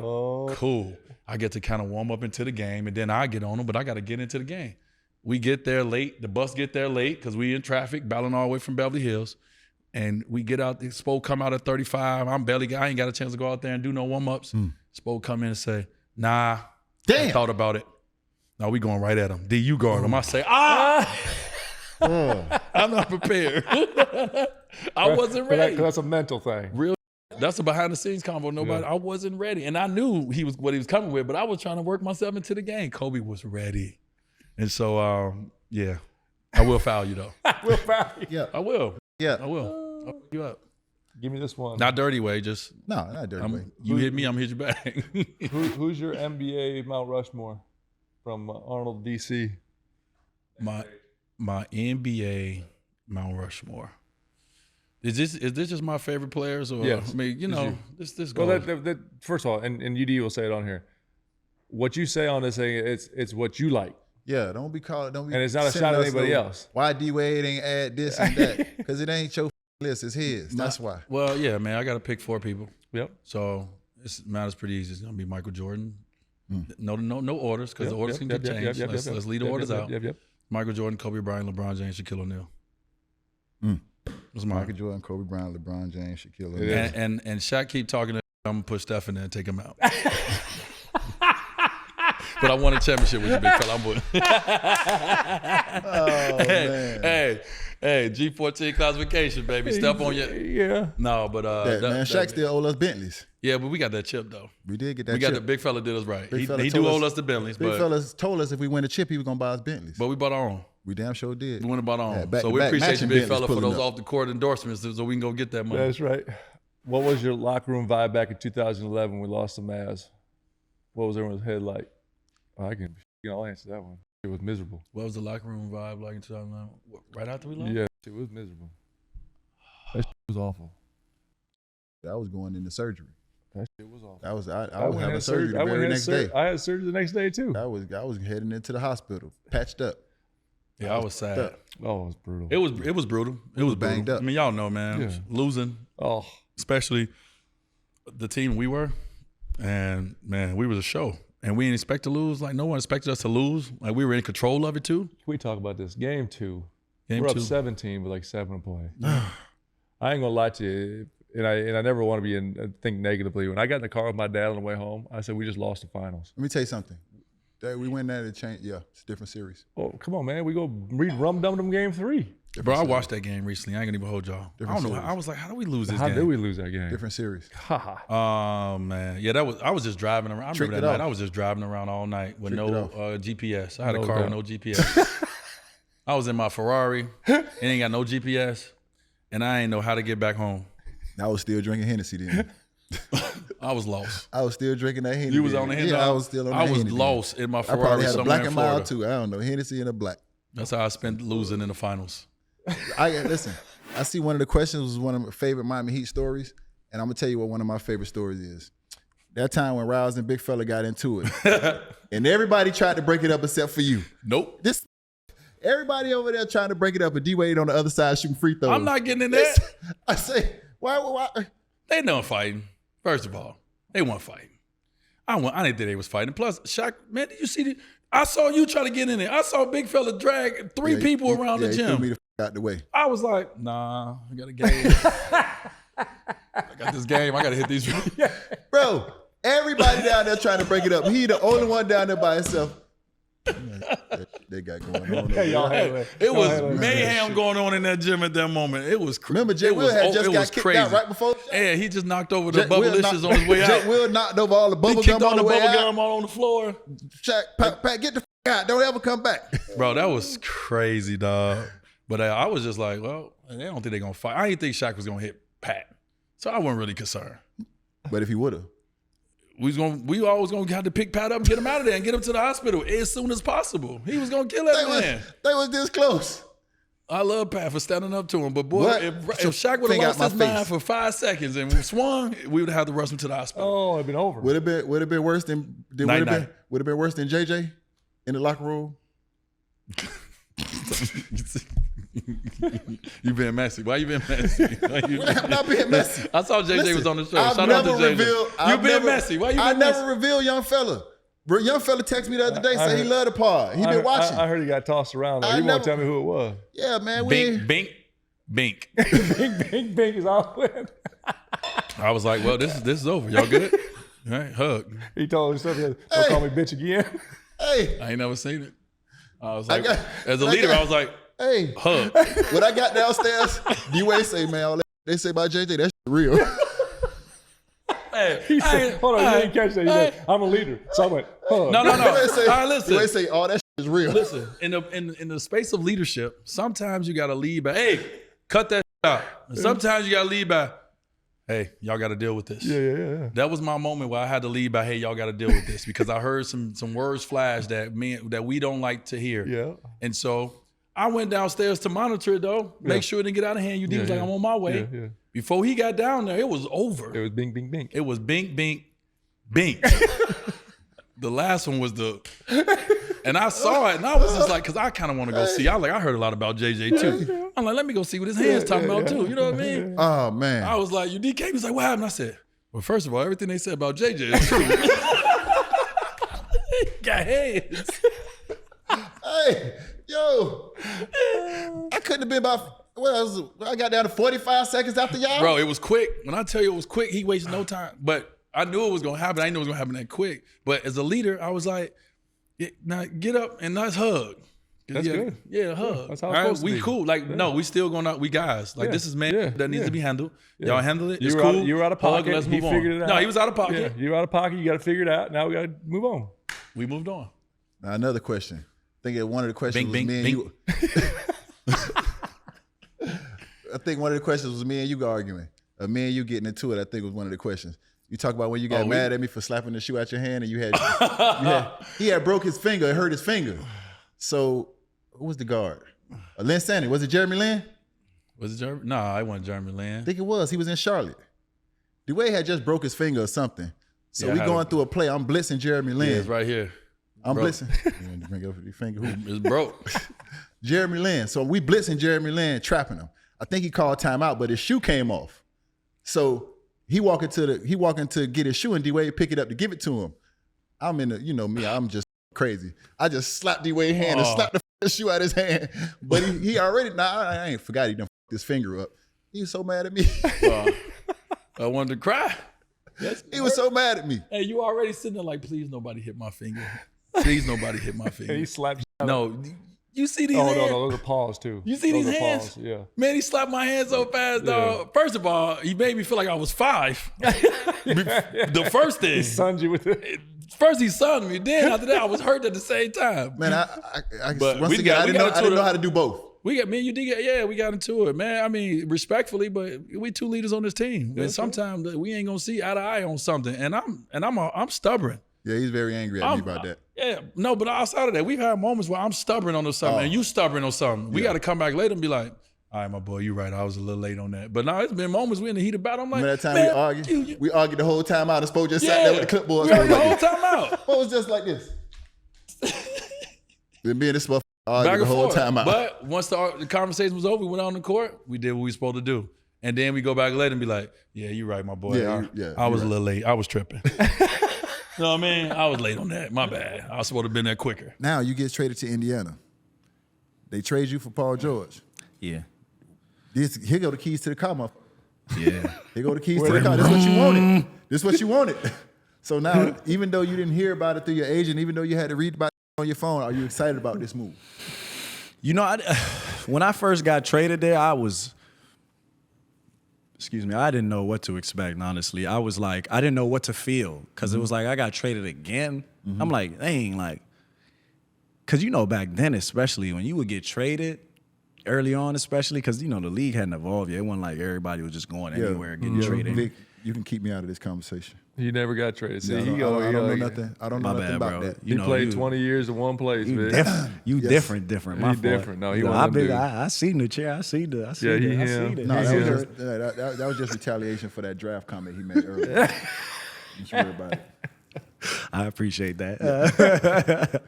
cool. I get to kind of warm up into the game, and then I get on him, but I got to get into the game. We get there late. The bus get there late because we in traffic, battling all the way from Beverly Hills. And we get out, the Spo come out at 35. I ain't got a chance to go out there and do no warm-ups. Spo come in and say, nah, Damn. I thought about it. No, we going right at him. D, you guard him. I say, I'm not prepared. I wasn't ready. That's a mental thing. Real. That's a behind-the-scenes convo. I wasn't ready. And I knew what he was coming with, but I was trying to work myself into the game. Kobe was ready. And so, I will foul you, though. We'll foul you. Yeah. I will. Yeah. I will. I'll pick you up. Give me this one. Not dirty way, just No, not dirty way. you hit me, I'm hit you back. Who's your NBA Mount Rushmore from Arnold, DC? my NBA Mount Rushmore. Is this just my favorite players, or Yes. I mean, this goes. Well, that first of all, and UD will say it on here. What you say on this thing, it's what you like. Yeah, don't be called. Don't be. And it's not a sending shot at us anybody no, else. Why D Wade ain't add this and that? Because it ain't your list. It's his. That's why. Well, yeah, man, I got to pick 4 people. Yep. So it's matters pretty easy. It's gonna be Michael Jordan. No orders, because the orders can get changed. Let's leave the orders out. Yep. Michael Jordan, Kobe Bryant, LeBron James, Shaquille O'Neal. That's mine. Michael Jordan, Kobe Bryant, LeBron James, Shaquille O'Neal. Yeah. And Shaq keep talking to him, I'm gonna put Steph in there and take him out. But I won a championship with you, big fella. I'm with. Hey, G14 classification, baby. Step on your. Yeah. No, but Man, Shaq still owe us Bentleys. Yeah, but we got that chip though. We did get that We chip. got the big fella did us right. Big He fella do told owe us the Bentleys, Big but fellas told us if we win a chip, he was gonna buy us Bentleys. we bought our own. We damn sure did. We went and bought our own. Yeah, back So to we back appreciate you, matching big Bentleys fella, for pulling those up. off the court endorsements, so we can go get that money. That's right. What was your locker room vibe back in 2011 when we lost the Mavs? What was everyone's head like? I'll answer that one. It was miserable. What was the locker room vibe like in 2009? Right after we lost? Yeah, it was miserable. That shit was awful. I was going into surgery. That shit was awful. I was having surgery the I very next day. I had surgery the next day too. I was heading into the hospital, patched up. Yeah, I was sad. Oh, it was brutal. It was brutal. It was banged brutal. up. I mean, y'all know, man. Yeah. Losing, Oh, especially the team we were, and man, we was a show. And we didn't expect to lose. Like, no one expected us to lose. Like, we were in control of it, too. we talk about this. Game 2. Game We're 2. up 17 with like 7 to play. I ain't gonna lie to you, and I never want to think negatively. When I got in the car with my dad on the way home, I said we just lost the finals. Let me tell you something. We went there to change. Yeah, it's a different series. Oh, come on, man. We go read Rum Dum Dum Game 3. Bro, I watched that game recently. I ain't gonna even hold y'all. I don't know. series. I was like, how did we lose this How game? did we lose that game? Different series. Haha. Man. Yeah, I was just driving around. I Tricked remember that it night. off. I was just driving around all night with Tricked no it off. GPS. I had a No car with doubt. no GPS. I was in my Ferrari. It ain't got no GPS. And I ain't know how to get back home. I was still drinking Hennessy then. I was lost. I was still drinking that Hennessy. You was on the Hennessy? Yeah, I was still on the I was Hennessy. lost in my I Ferrari probably had a somewhere black in and Florida. mild too. I don't know. Hennessy and a black. That's how I spent losing in the finals. Listen, I see one of the questions was one of my favorite Miami Heat stories, and I'm gonna tell you what one of my favorite stories is. That time when Rouse and Big Fella got into it, and everybody tried to break it up except for you. Nope. Everybody over there trying to break it up, and D Wade on the other side shooting free throws. I'm not getting in that. I say, why? They done fighting. First of all, they weren't fighting. I didn't think they was fighting. Plus, Shaq, man, did you see I saw you try to get in there. I saw Big Fella drag 3 people around the He gym. threw me the out the way. I was like, nah, I got a game. I got this game. I got to hit these. Bro, everybody down there trying to break it up. He the only one down there by himself. They got going on. Hey, y'all handle Hey, it. it Y'all was handle it. mayhem going on in that gym at that moment. It was Remember, Jay Will had just got kicked out right before. Yeah, he just knocked over the Jay Will bubblicious knocked- on his way out. Jay Will knocked over all the He bubble kicked gum all on the the way bubble out. gum all on the floor. Shaq, Pat, get the out. Don't ever come back. Bro, that was crazy, dog. But I was just like, well, I don't think they're going to fight. I didn't think Shaq was going to hit Pat. So I wasn't really concerned. But if he would have. We always going to have to pick Pat up and get him out of there and get him to the hospital as soon as possible. He was going to kill that man. They was this close. I love Pat for standing up to him. But boy, What? if Shaq would have Finger lost out his my mind face. for 5 seconds and swung, we would have had to rush him to the hospital. Oh, it'd been over. Would have been worse than Night. would have been worse than JJ in the locker room. You being messy. Why you being messy? I'm not being messy. I saw JJ Listen, was on the show. I've Shout out to never JJ. revealed. You being messy. Why you I being messy? never reveal young fella. Bro, young fella texted me the other day, I say he heard- loved the pod. He been watching. I heard he got tossed around. Though. I He never- won't tell me who it was. Yeah, man. Bink, bink, bink. Bing, bing is all in. I was like, well, this is over. Y'all good? All right, hug. He told himself, don't call me bitch again. Hey, I ain't never seen it. I was like, got- as a I leader, got- I was like, hey. hug. When I got downstairs, D-Way say, man, all that they say about JJ, that's real. Hey, He said, hold on, you didn't catch that. He said, I'm a leader. So I went, huh. No. D-Way say, All right, listen. D-Way say, all that is real. Listen, in the space of leadership, sometimes you got to lead by, hey, cut that out. And sometimes you got to lead by, hey, y'all got to deal with this. Yeah. That was my moment where I had to lead by, hey, y'all got to deal with this because I heard some words flash that we don't like to hear. Yeah. And so I went downstairs to monitor it though, make sure it didn't get out of hand. UD was like, I'm on my way. Yeah. Before he got down there, it was over. It was bing, bing, bing. It was bink, bink, bink. The last one was and I saw it and I was just like, cause I kind of want to go see. I heard a lot about JJ too. I'm like, let me go see what his hands talking about too. You know what I mean? Oh, man. I was like, UD came, he was like, what happened? I said, well, first of all, everything they said about JJ is true. He got hands. Hey, yo. I couldn't have been about, I got down to 45 seconds after y'all. Bro, it was quick. When I tell you it was quick, he wasted no time. But I knew it was gonna happen. I didn't know it was gonna happen that quick. But as a leader, I was like, now get up and let's hug. That's good. Yeah, hug. That's All how it's right, supposed to we be. cool. Like, no, we still gonna, we guys. Like, Yeah. this is man Yeah. that needs Yeah. to be handled. Yeah. Y'all handle it. You It's were cool. out, you were out of Hug, pocket. let's He move figured on. it out. No, he was out of pocket. Yeah, you were out of pocket. You got to figure it out. Now we got to move on. We moved on. Now, another question. I think one of the questions Bing, was bing, me and you. I think one of the questions was me and you arguing. Me and you getting into it, I think was one of the questions. You talk about when you got mad at me for slapping the shoe out your hand and he had broke his finger, it hurt his finger. So who was the guard? Lynn Sandy. Was it Jeremy Lin? Was it Jeremy? No, I wasn't Jeremy Lin. I think it was. He was in Charlotte. DeWay had just broke his finger or something. So Yeah, we I going had through a play. I'm blitzing Jeremy Lin. Yeah, it's right here. I'm broke. blitzing. You want to bring up your finger? Who? It's broke. Jeremy Lin. So we blitzing Jeremy Lin, trapping him. I think he called timeout, but his shoe came off. So he walking to get his shoe, and D-Wade pick it up to give it to him. I'm in the, you know me, I'm just crazy. I just slapped D-Wade's hand and slapped the shoe out his hand. But he already, I ain't forgot he done fucked his finger up. He was so mad at me. I wanted to cry. He was so mad at me. Hey, you already sitting there like, please nobody hit my finger. Please nobody hit my finger. And he slapped. No, you see these Oh, hands? no, those are paws too. You see Those these are hands? paws, yeah. Man, he slapped my hand so fast, dog. First of all, he made me feel like I was 5. The first thing. He sunned you with it. First he sunned me. Then after that, I was hurt at the same time. Man, But once we again, got- I we didn't got into know the- how to do both. We got, me and you did get, yeah, we got into it, man. I mean, respectfully, but we two leaders on this team. And sometimes we ain't gonna see eye to eye on something. And I'm stubborn. Yeah, he's very angry at me about that. Yeah, no, but outside of that, we've had moments where I'm stubborn on something and you stubborn on something. We got to come back later and be like, all right, my boy, you're right. I was a little late on that. But now it's been moments we in the heat of battle. I'm like, Remember that time man, we argued? We argued the whole time out. The Spo just sat yeah, there with the clipboard. we argued the whole time out. What was just like this? Then me and this motherfucker argued Back the and whole forth. time out. But once the conversation was over, we went out on the court. We did what we were supposed to do. And then we go back later and be like, yeah, you're right, my boy. I was a little late. I was tripping. You know what I mean? I was late on that. My bad. I was supposed to have been there quicker. Now you get traded to Indiana. They trade you for Paul George. Yeah. Here go the keys to the car, motherfucker. Yeah. Here go the keys to the car. This is what you wanted. This is what you wanted. So now, even though you didn't hear about it through your agent, even though you had to read about on your phone? Are you excited about this move? You know, when I first got traded there, I didn't know what to expect, honestly. I was like, I didn't know what to feel because it was like I got traded again. I'm like, dang, like, because, you know, back then, especially when you would get traded early on, especially because, you know, the league hadn't evolved yet. It wasn't like everybody was just going anywhere getting traded. Vic, you can keep me out of this conversation. He never got traded. See, I don't know nothing. I don't know nothing about that. He played 20 years in one place, man. Different. My He fault. different. No, he You know, wasn't. I seen the chair. I seen the. No, that was just retaliation for that draft comment he made earlier. Don't you worry about it. I appreciate that.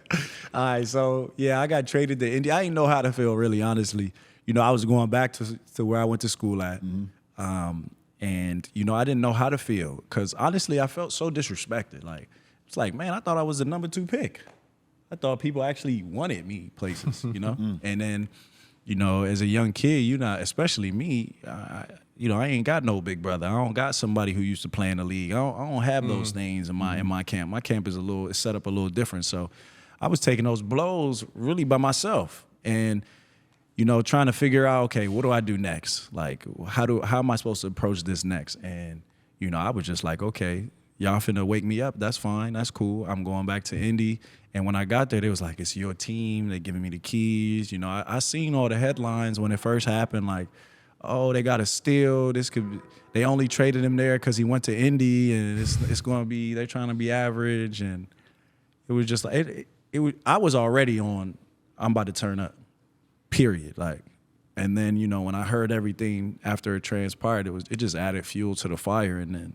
All right, so yeah, I got traded to India. I didn't know how to feel, really, honestly. You know, I was going back to where I went to school at. And, you know, I didn't know how to feel because, honestly, I felt so disrespected. Like, it's like, man, I thought I was the number 2 pick. I thought people actually wanted me places, you know? And then, you know, as a young kid, you know, especially me, you know, I ain't got no big brother. I don't got somebody who used to play in the league. I don't have those things in my camp. My camp is it's set up a little different. So I was taking those blows really by myself. And, you know, trying to figure out, okay, what do I do next? Like, how am I supposed to approach this next? And, you know, I was just like, okay, y'all finna wake me up. That's fine. That's cool. I'm going back to Indy. And when I got there, they was like, it's your team. They're giving me the keys. You know, I seen all the headlines when it first happened, like, oh, they got a steal. They only traded him there because he went to Indy, and it's going to be, they're trying to be average. And it was just like, I was already on, I'm about to turn up. Period. Like, and then, you know, when I heard everything after it transpired, it just added fuel to the fire. And then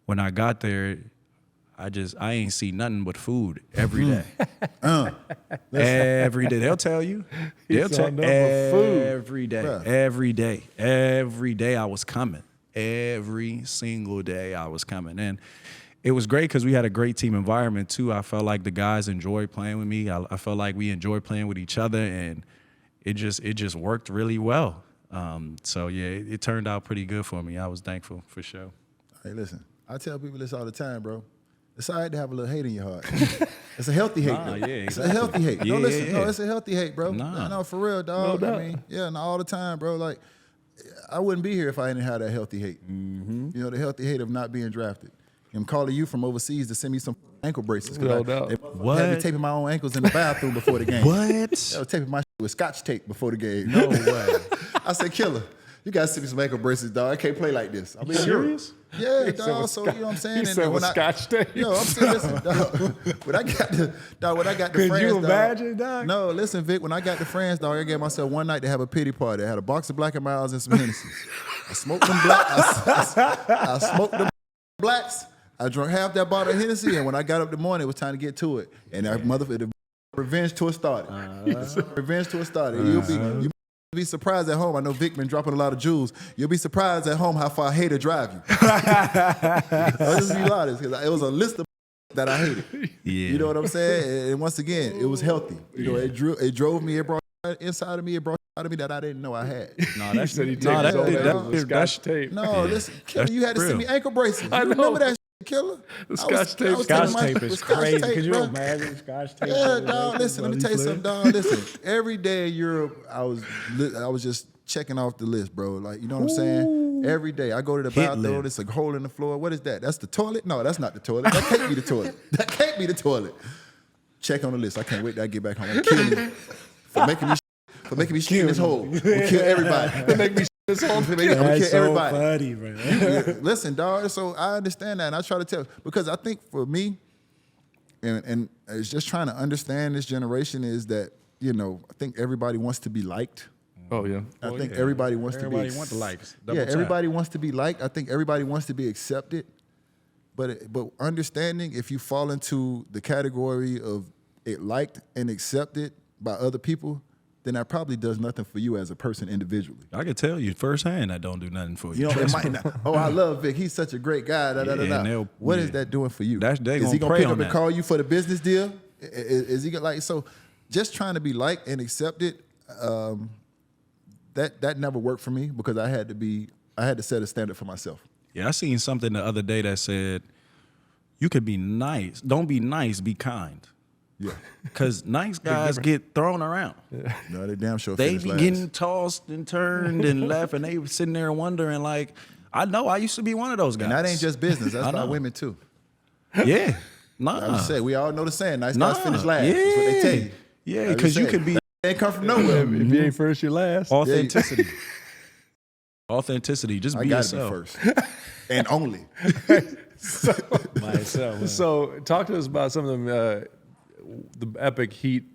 when I got there, I ain't see nothing but food every day. Every day. They'll tell you. They'll tell you every day. Bruh. Every day I was coming. Every single day I was coming. And it was great because we had a great team environment too. I felt like the guys enjoyed playing with me. I felt like we enjoyed playing with each other, and it just worked really well. So yeah, it turned out pretty good for me. I was thankful for sure. Hey, listen, I tell people this all the time, bro. It's all right to have a little hate in your heart. It's a healthy hate. Yeah, exactly. It's a healthy hate. Yeah, no, listen, yeah. no, it's a healthy hate, bro. No, for real, dog. I mean, no, all the time, bro. Like, I wouldn't be here if I didn't have that healthy hate. You know, the healthy hate of not being drafted. I'm calling you from overseas to send me some ankle braces. No doubt. They had me taping my own ankles in the bathroom before the game. What? I was taping my shit with Scotch tape before the game. No way. I said, Killer, you got to send me some ankle braces, dog. I can't play like this. I mean, serious? Yeah, dog. So, you know what I'm saying? He said with Scotch tape. Yo, I'm saying, listen, dog. When I got the Could friends, you imagine, dog? No, listen, Vic, when I got the friends, dog, I gave myself one night to have a pity party. I had a box of Black and Milds and some Hennessy. I smoked them I smoked them blacks. I drank half that bottle of Hennessy, and when I got up in the morning, it was time to get to it. And that the revenge tour started. Revenge tour started. You'll be surprised at home. I know Vic been dropping a lot of jewels. You'll be surprised at home how far I hate to drive you. I'll just be honest, because it was a list of that I hated. Yeah. You know what I'm saying? And once again, it was healthy. You know, it drove me, it brought inside of me, it brought out of me that I didn't know I had. No, that's he said he Scotch tape. No, listen, Killer, you had to send me ankle braces. You remember that? Killer. The Scotch tape. Scotch tape is crazy. Could you imagine Scotch tape? Yeah, dog. Listen, let me tell you something, dog. Listen, every day in Europe, I was just checking off the list, bro. Like, you know what I'm saying? Every day, I go to the bathroom. It's a hole in the floor. What is that? That's the toilet? No, that's not the toilet. That can't be the toilet. That can't be the toilet. Check on the list. I can't wait till I get back home. I'm killing you for making me shit in this hole. We'll kill everybody. Make me this whole thing. I'm gonna kill everybody. Funny, man. Listen, dog. So I understand that, and I try to tell because I think for me, and it's just trying to understand this generation is that I think everybody wants to be liked. Oh yeah. I think everybody wants to be. Everybody wants the likes. Everybody wants to be liked. I think everybody wants to be accepted. But understanding if you fall into the category of it liked and accepted by other people, then that probably does nothing for you as a person individually. I can tell you firsthand that don't do nothing for you. You know, it might not. Oh, I love Vic. He's such a great guy. What is that doing for you? Is he gonna pick up and call you for the business deal? Is he like so? Just trying to be liked and accepted. That never worked for me because I had to set a standard for myself. Yeah, I seen something the other day that said, "You could be nice. Don't be nice. Be kind." Yeah. Because nice guys get thrown around. No, they damn sure They finished be last. getting tossed and turned and left, and they were sitting there wondering, like, I know I used to be one of those guys. And that ain't just business. That's I about know. women too. Yeah. Nah. I would say we all know the saying. Nice Nah. guys finish last. Yeah. That's what they tell you. Yeah, That's because what you they could say. be They ain't come from nowhere. If you ain't first, you last. authenticity. Authenticity. Just I be got to be yourself. first and only. By yourself. So talk to us about some of them, the epic Heat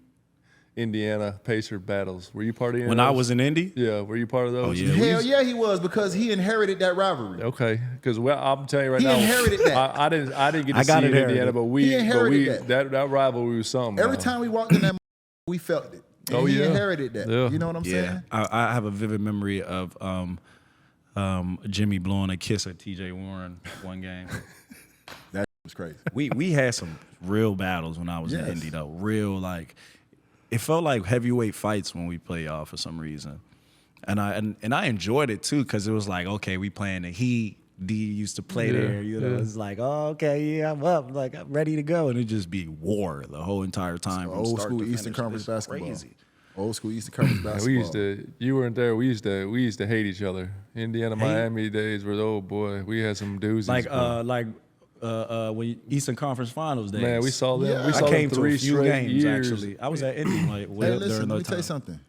Indiana Pacer battles. Were you part of any When of I those? was in Indy, Yeah, were you part of those? Oh, yeah. Hell yeah, he was, because he inherited that rivalry. Okay, because I'm telling you right He now, inherited that. I didn't get to I see got it in inherited. Indiana, but He inherited that rivalry was something. Every man. time we walked in that, we felt it. And Oh, he yeah. inherited that. Yeah. You know what I'm yeah, saying? I have a vivid memory of Jimmy blowing a kiss at T.J. Warren one game. That was crazy. We had some real battles when I was in Yes. Indy, though. Real, like, it felt like heavyweight fights when we played y'all for some reason. And I enjoyed it, too, because it was like, okay, we playing the Heat. D used to play there, you know. yeah. It's like, oh, okay, yeah, I'm up. Like, I'm ready to go. And it just be war the whole entire time. from Old start school to Eastern finish. Conference It's basketball. Crazy. Old school Eastern Conference Yeah, basketball. we used to. You weren't there. We used to hate each other. Indiana, Miami days were, oh boy, we had some doozies. Like when Eastern Conference Finals days. man, we saw them. Yeah. We saw I came them to 3 a few straight games years. actually. I was at Indy like, Hey, during listen, let those me tell you times. something.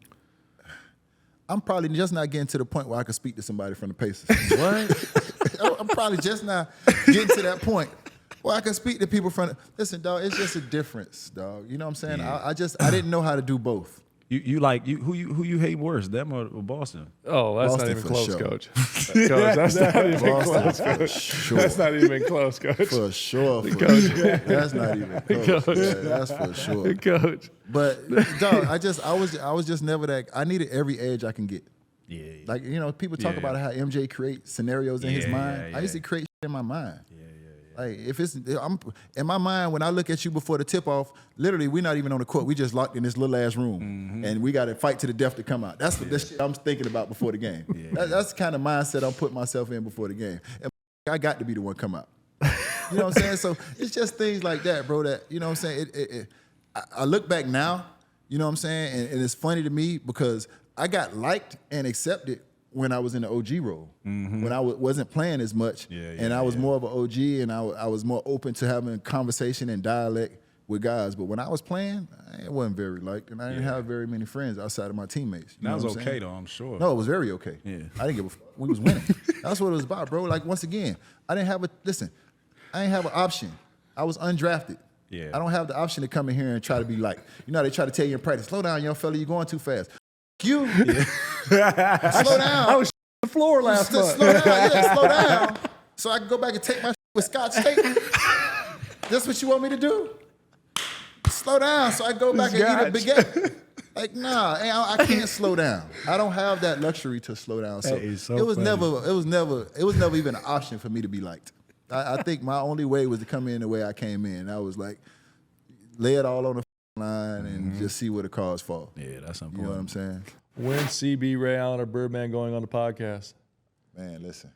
I'm probably just not getting to the point where I can speak to somebody from the Pacers. What? I'm probably just not getting to that point where I can speak to people from. Listen, dog, it's just a difference, dog. You know what I'm saying? Yeah. I didn't know how to do both. Who you hate worse, them or Boston? Oh, that's Boston not even for close, sure. Coach. Coach, that's not even close, For Coach. sure. That's not even close, Coach. For sure. That's not even close. Coach. Yeah, that's for sure. Coach. But dog, I was just never that. I needed every edge I can get. Yeah. Like, you know, people talk Yeah. about how MJ creates scenarios in his Yeah, mind. yeah, I used to yeah. create shit in my mind. Like, if I'm in my mind, when I look at you before the tip off, literally we're not even on the court. We just locked in this little ass room, and we got to fight to the death to come out. That's the shit I'm thinking about before the game. That's the kind of mindset I'm putting myself in before the game. And I got to be the one come out. You know what I'm saying? So it's just things like that, bro. That, you know what I'm saying? I look back now, you know what I'm saying, and it's funny to me because I got liked and accepted when I was in the OG role, when I wasn't playing as much, and I was more of an OG, and I was more open to having conversation and dialect with guys. But when I was playing, I wasn't very liked, and I didn't have very many friends outside of my teammates. You That know was what I'm okay saying? though, I'm sure. No, it was very okay. Yeah. I didn't give a fuck. We was winning. That's what it was about, bro. Like, once again, I didn't have an option. I was undrafted. Yeah. I don't have the option to come in here and try to be like, you know, they try to tell you in practice, slow down, young fella, you're going too fast. You. Slow down. I was the floor last month. Slow down. Yeah, slow down. So I can go back and take my with Scott State. That's what you want me to do? Slow down so I can go back and eat a baguette. Like, nah, I can't slow down. I don't have that luxury to slow down. So, That is so it was funny. never even an option for me to be liked. I think my only way was to come in the way I came in. I was like, lay it all on the line and just see where the cards fall. Yeah, that's important. You know what I'm saying? When CB, Ray Allen, or Birdman going on the podcast? Man, listen.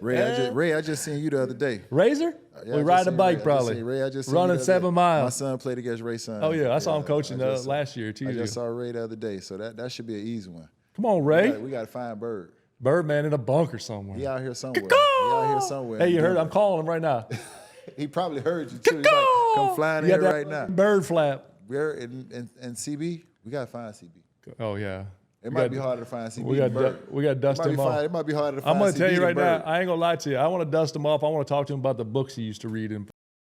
Ray, I just seen you the other day. Razor? Yeah, We I ride just a seen bike Ray. probably. Ray, I just seen you Running the other 7 day. miles. My son played against Ray's son. Oh, yeah. I saw him coaching I just- last year, too. I just saw Ray the other day, so that should be an easy one. Come on, Ray. We got to find Bird. Birdman in a bunker somewhere. He out here somewhere. He out here somewhere. Hey, you heard? I'm calling him right now. He probably heard you too. He's like, come flying in You here got that right now. bird flap. We're in CB. We got to find CB. Oh, yeah. It might be harder to find CB. We than got Bird. we got to dust him off. It might be harder to find I'm going to tell CB you than right now, Bird. I ain't going to lie to you. I want to dust him off. I want to talk to him about the books he used to read in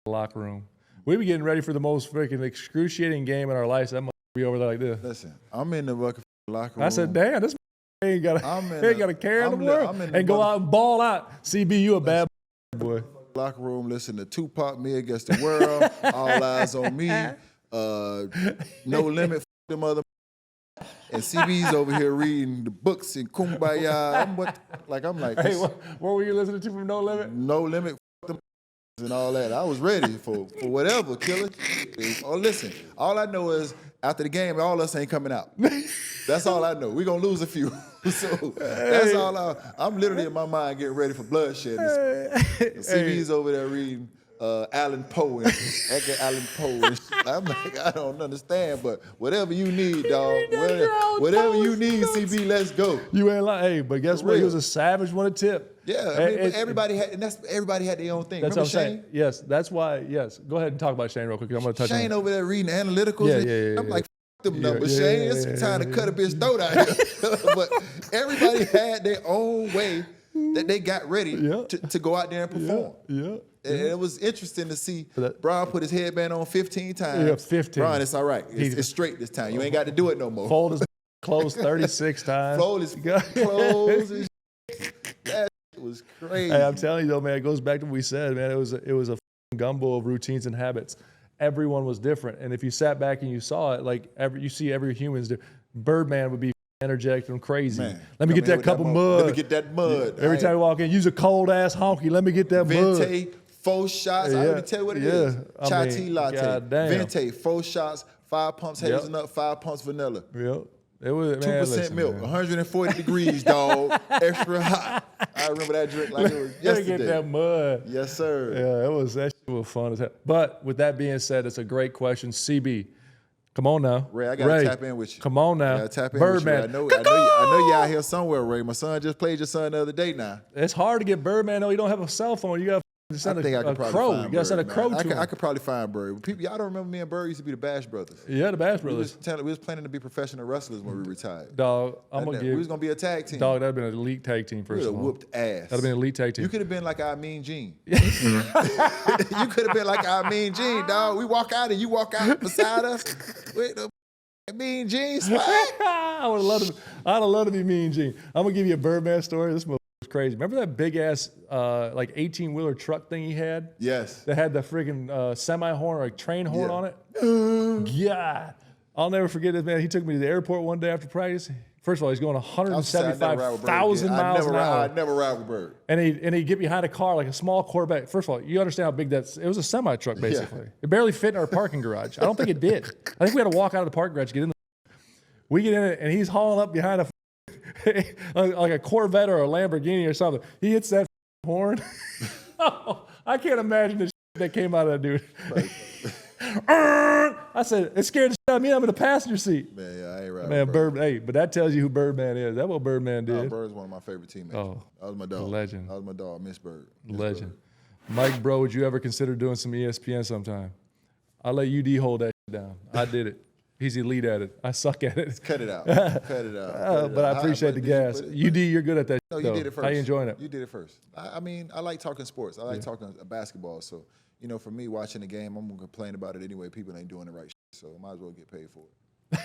the locker room. We be getting ready for the most freaking excruciating game in our lives. That must be over there like this. Listen, I'm in the locker room. I said, damn, this ain't got a care in the world. I'm in the And go out and ball out. CB, you a bad boy. locker room, listen to Tupac, Me Against the World, All Eyes on Me, No Limit, them other. And CB's over here reading the books in Kumbaya. I'm like, Hey, what were you listening to from No Limit? No Limit, them and all that. I was ready for whatever, killer. Oh, listen, all I know is after the game, all us ain't coming out. That's all I know. We're going to lose a few. So that's all I'm literally in my mind getting ready for bloodshed. CB's over there reading Allen Poe and Edgar Allan Poe. And shit. I'm like, I don't understand, but whatever you need, dog. Whatever you need, CB, let's go. You ain't like, hey, but guess For what? He real. was a savage when a tip. Yeah, I mean, but everybody had, and everybody had their own thing. That's Remember what I'm Shane? saying. Yes, that's why. Yes, go ahead and talk about Shane real quick. 'Cause I'm going to touch Shane on over there reading analyticals. Yeah. I'm like, F them numbers, Shane. It's time to cut a bitch throat out here. But everybody had their own way that they got ready to go out there and perform. Yeah. And it was interesting to see Brian put his headband on 15 times. Yeah, 15. Brian, it's all right. It's straight this time. You ain't got to do it no more. Fold his clothes 36 times. Fold his clothes. And that was crazy. Hey, I'm telling you though, man, it goes back to what we said, man. It was a gumbo of routines and habits. Everyone was different, and if you sat back and you saw it, like you see every human's different. Birdman would be energetic and crazy. Man, let me get that cup of mud. Let me get that mud. Every time you walk in, use a cold ass honky. Let me get that mud. Vente, 4 shots. I already tell you what it is. Chai tea latte. Goddamn. Vente, 4 shots, 5 pumps hazelnut, 5 pumps vanilla. Yep. It was 2% milk, man. 140 degrees, dog. Extra hot. I remember that drink like it was yesterday. Let me get that mud. Yes, sir. Yeah, that shit was fun as hell. But with that being said, it's a great question. CB, come on now. Ray, I gotta tap in with you. Come on now. I gotta tap in Birdman. with you. I know you out here somewhere, Ray. My son just played your son the other day now. It's hard to get Birdman though. You don't have a cell phone. You got to send a crow. You got to send a crow to him. I could probably find Bird. People, y'all don't remember me and Bird used to be the Bash Brothers. Yeah, the Bash Brothers. We was planning to be professional wrestlers when we retired. Dog, we was gonna be a tag team. Dog, that'd been an elite tag team first of all. Whooped ass. That'd been an elite tag team. You could have been like our Mean Gene. You could have been like our Mean Gene, dog. We walk out and you walk out beside us with the Mean Gene swag. I would have loved to be Mean Gene. I'm gonna give you a Birdman story. This was crazy. Remember that big ass like 18-wheeler truck thing he had? Yes. That had the freaking semi horn or a train horn on it. God, I'll never forget this, man. He took me to the airport one day after practice. First of all, he's going 175,000 miles an hour. I'd never ride with Bird. And he'd get behind a car like a small Corvette. First of all, you understand how big it was a semi truck basically. Yeah. It barely fit in our parking garage. I don't think it did. I think we had to walk out of the parking garage to get in. We get in it and he's hauling up behind a like a Corvette or a Lamborghini or something. He hits that horn. Oh, I can't imagine the shit that came out of that dude. Right. I said, it scared the shit out of me. I'm in the passenger seat. Man, yeah, I ain't right. Man, Bird. Hey, but that tells you who Birdman is. That's what Birdman did. No, Bird's one of my favorite teammates. Oh, that was my dog. Legend. That was my dog, Miss Bird. Legend. Mike, bro, would you ever consider doing some ESPN sometime? I'll let UD hold that shit down. I did it. He's elite at it. I suck at it. Cut it out. Cut it out. But I appreciate the gas. UD, you're good at that. No, you did it first. How you enjoying it? You did it first. I mean, I like talking sports. I like talking basketball. So, you know, for me, watching the game, I'm going to complain about it anyway. People ain't doing the right shit, so I might as well get paid for it.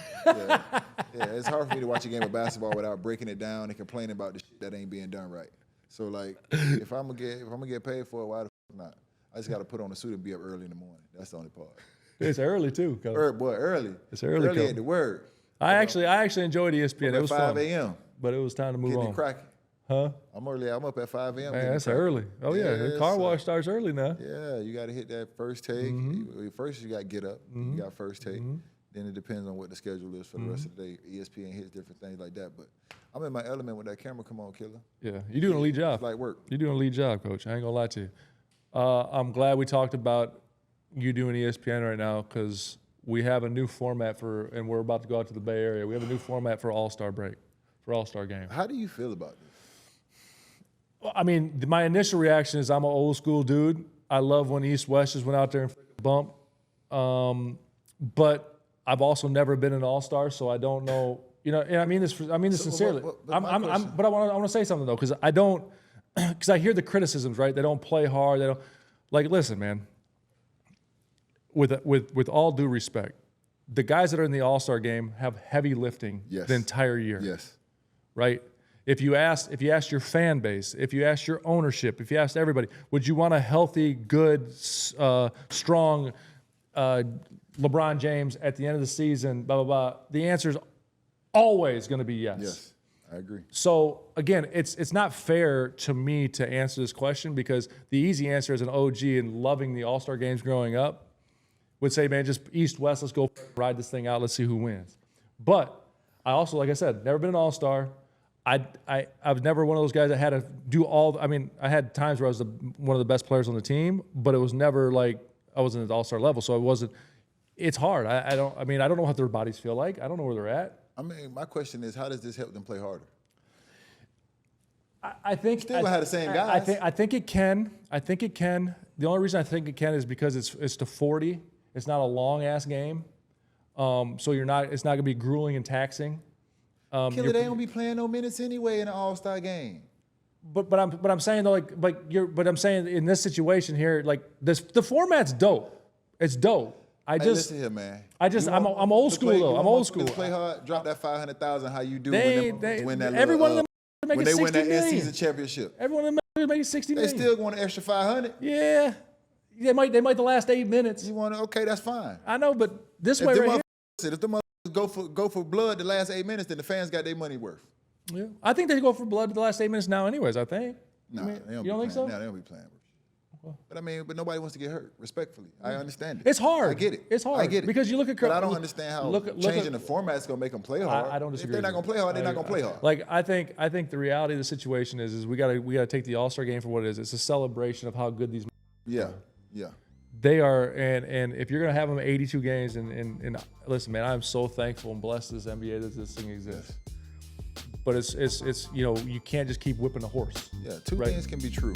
Yeah, it's hard for me to watch a game of basketball without breaking it down and complaining about the shit that ain't being done right. So, like, if I'm gonna get paid for it, why the fuck not? I just got to put on a suit and be up early in the morning. That's the only part. It's early too. Early. It's early. Early ain't the word. I actually enjoyed ESPN. It was 5 fun. a.m. But it was time to move on. Cracking. Huh? I'm early. I'm up at 5 a.m. Man, that's early. Oh yeah, the car wash starts early now. Yeah, you got to hit that first take. First, you got to get up. You got first take. Then it depends on what the schedule is for the rest of the day. ESPN hits different things like that. But I'm in my element with that camera. Come on, killer. Yeah, you're doing a lead job. It's like work. You're doing a lead job, Coach. I ain't gonna lie to you. I'm glad we talked about you doing ESPN right now because we have a new format and we're about to go out to the Bay Area. We have a new format for All-Star break, for All-Star game. How do you feel about this? Well, I mean, my initial reaction is I'm an old school dude. I love when East West just went out there and bump. But I've also never been an All-Star, so I don't know. You know, and I mean this sincerely. But I want to say something though, because I hear the criticisms. Right? They don't play hard. They don't listen, man. With all due respect, the guys that are in the All-Star game have heavy lifting the entire year. Yes. Right? If you asked your fan base, if you asked your ownership, if you asked everybody, would you want a healthy, good, strong LeBron James at the end of the season, blah, blah, blah? The answer is always going to be yes. Yes, I agree. So, again, it's not fair to me to answer this question because the easy answer as an OG and loving the All-Star games growing up would say, man, just East-West, let's go ride this thing out, let's see who wins. But I also, like I said, never been an All-Star. I was never one of those guys that had to do all. I mean, I had times where I was one of the best players on the team, but it was never like I wasn't at the all-star level. So it wasn't. It's hard. I don't know what their bodies feel like. I don't know where they're at. I mean, my question is, how does this help them play harder? I think Still have the same guys. I think it can. I think it can. The only reason I think it can is because it's to 40. It's not a long ass game, so it's not gonna be grueling and taxing. Killer, they don't be playing no minutes anyway in an All-Star game. But I'm saying though, but I'm saying in this situation here, like the format's dope. It's dope. Listen here, man. I'm old school though. I'm old school. Play hard, drop that 500,000. How you do They win that? every one of them when making they win 60 that million. in-season championship. Every one of them is making 60 They million. still want an extra 500. Yeah, they might the last 8 minutes. You want to? Okay, that's fine. I know, but this If way the right here. if the motherfuckers go for blood the last 8 minutes, then the fans got their money worth. Yeah, I think they go for blood the last 8 minutes now, anyways. I think. No, You don't think so? No, they don't be playing. But I mean, nobody wants to get hurt. Respectfully, I understand it. It's hard. I get it. It's hard. I get it. Because you look at. But I don't understand how changing the format is gonna make them play hard. I don't disagree. If they're not gonna play hard, they're not gonna play hard. Like I think the reality of the situation is we gotta take the All-Star game for what it is. It's a celebration of how good these. Yeah. They are, and if you're gonna have them 82 games, and listen, man, I'm so thankful and blessed this NBA that this thing exists. But it's you can't just keep whipping the horse. Yeah, two right? things can be true.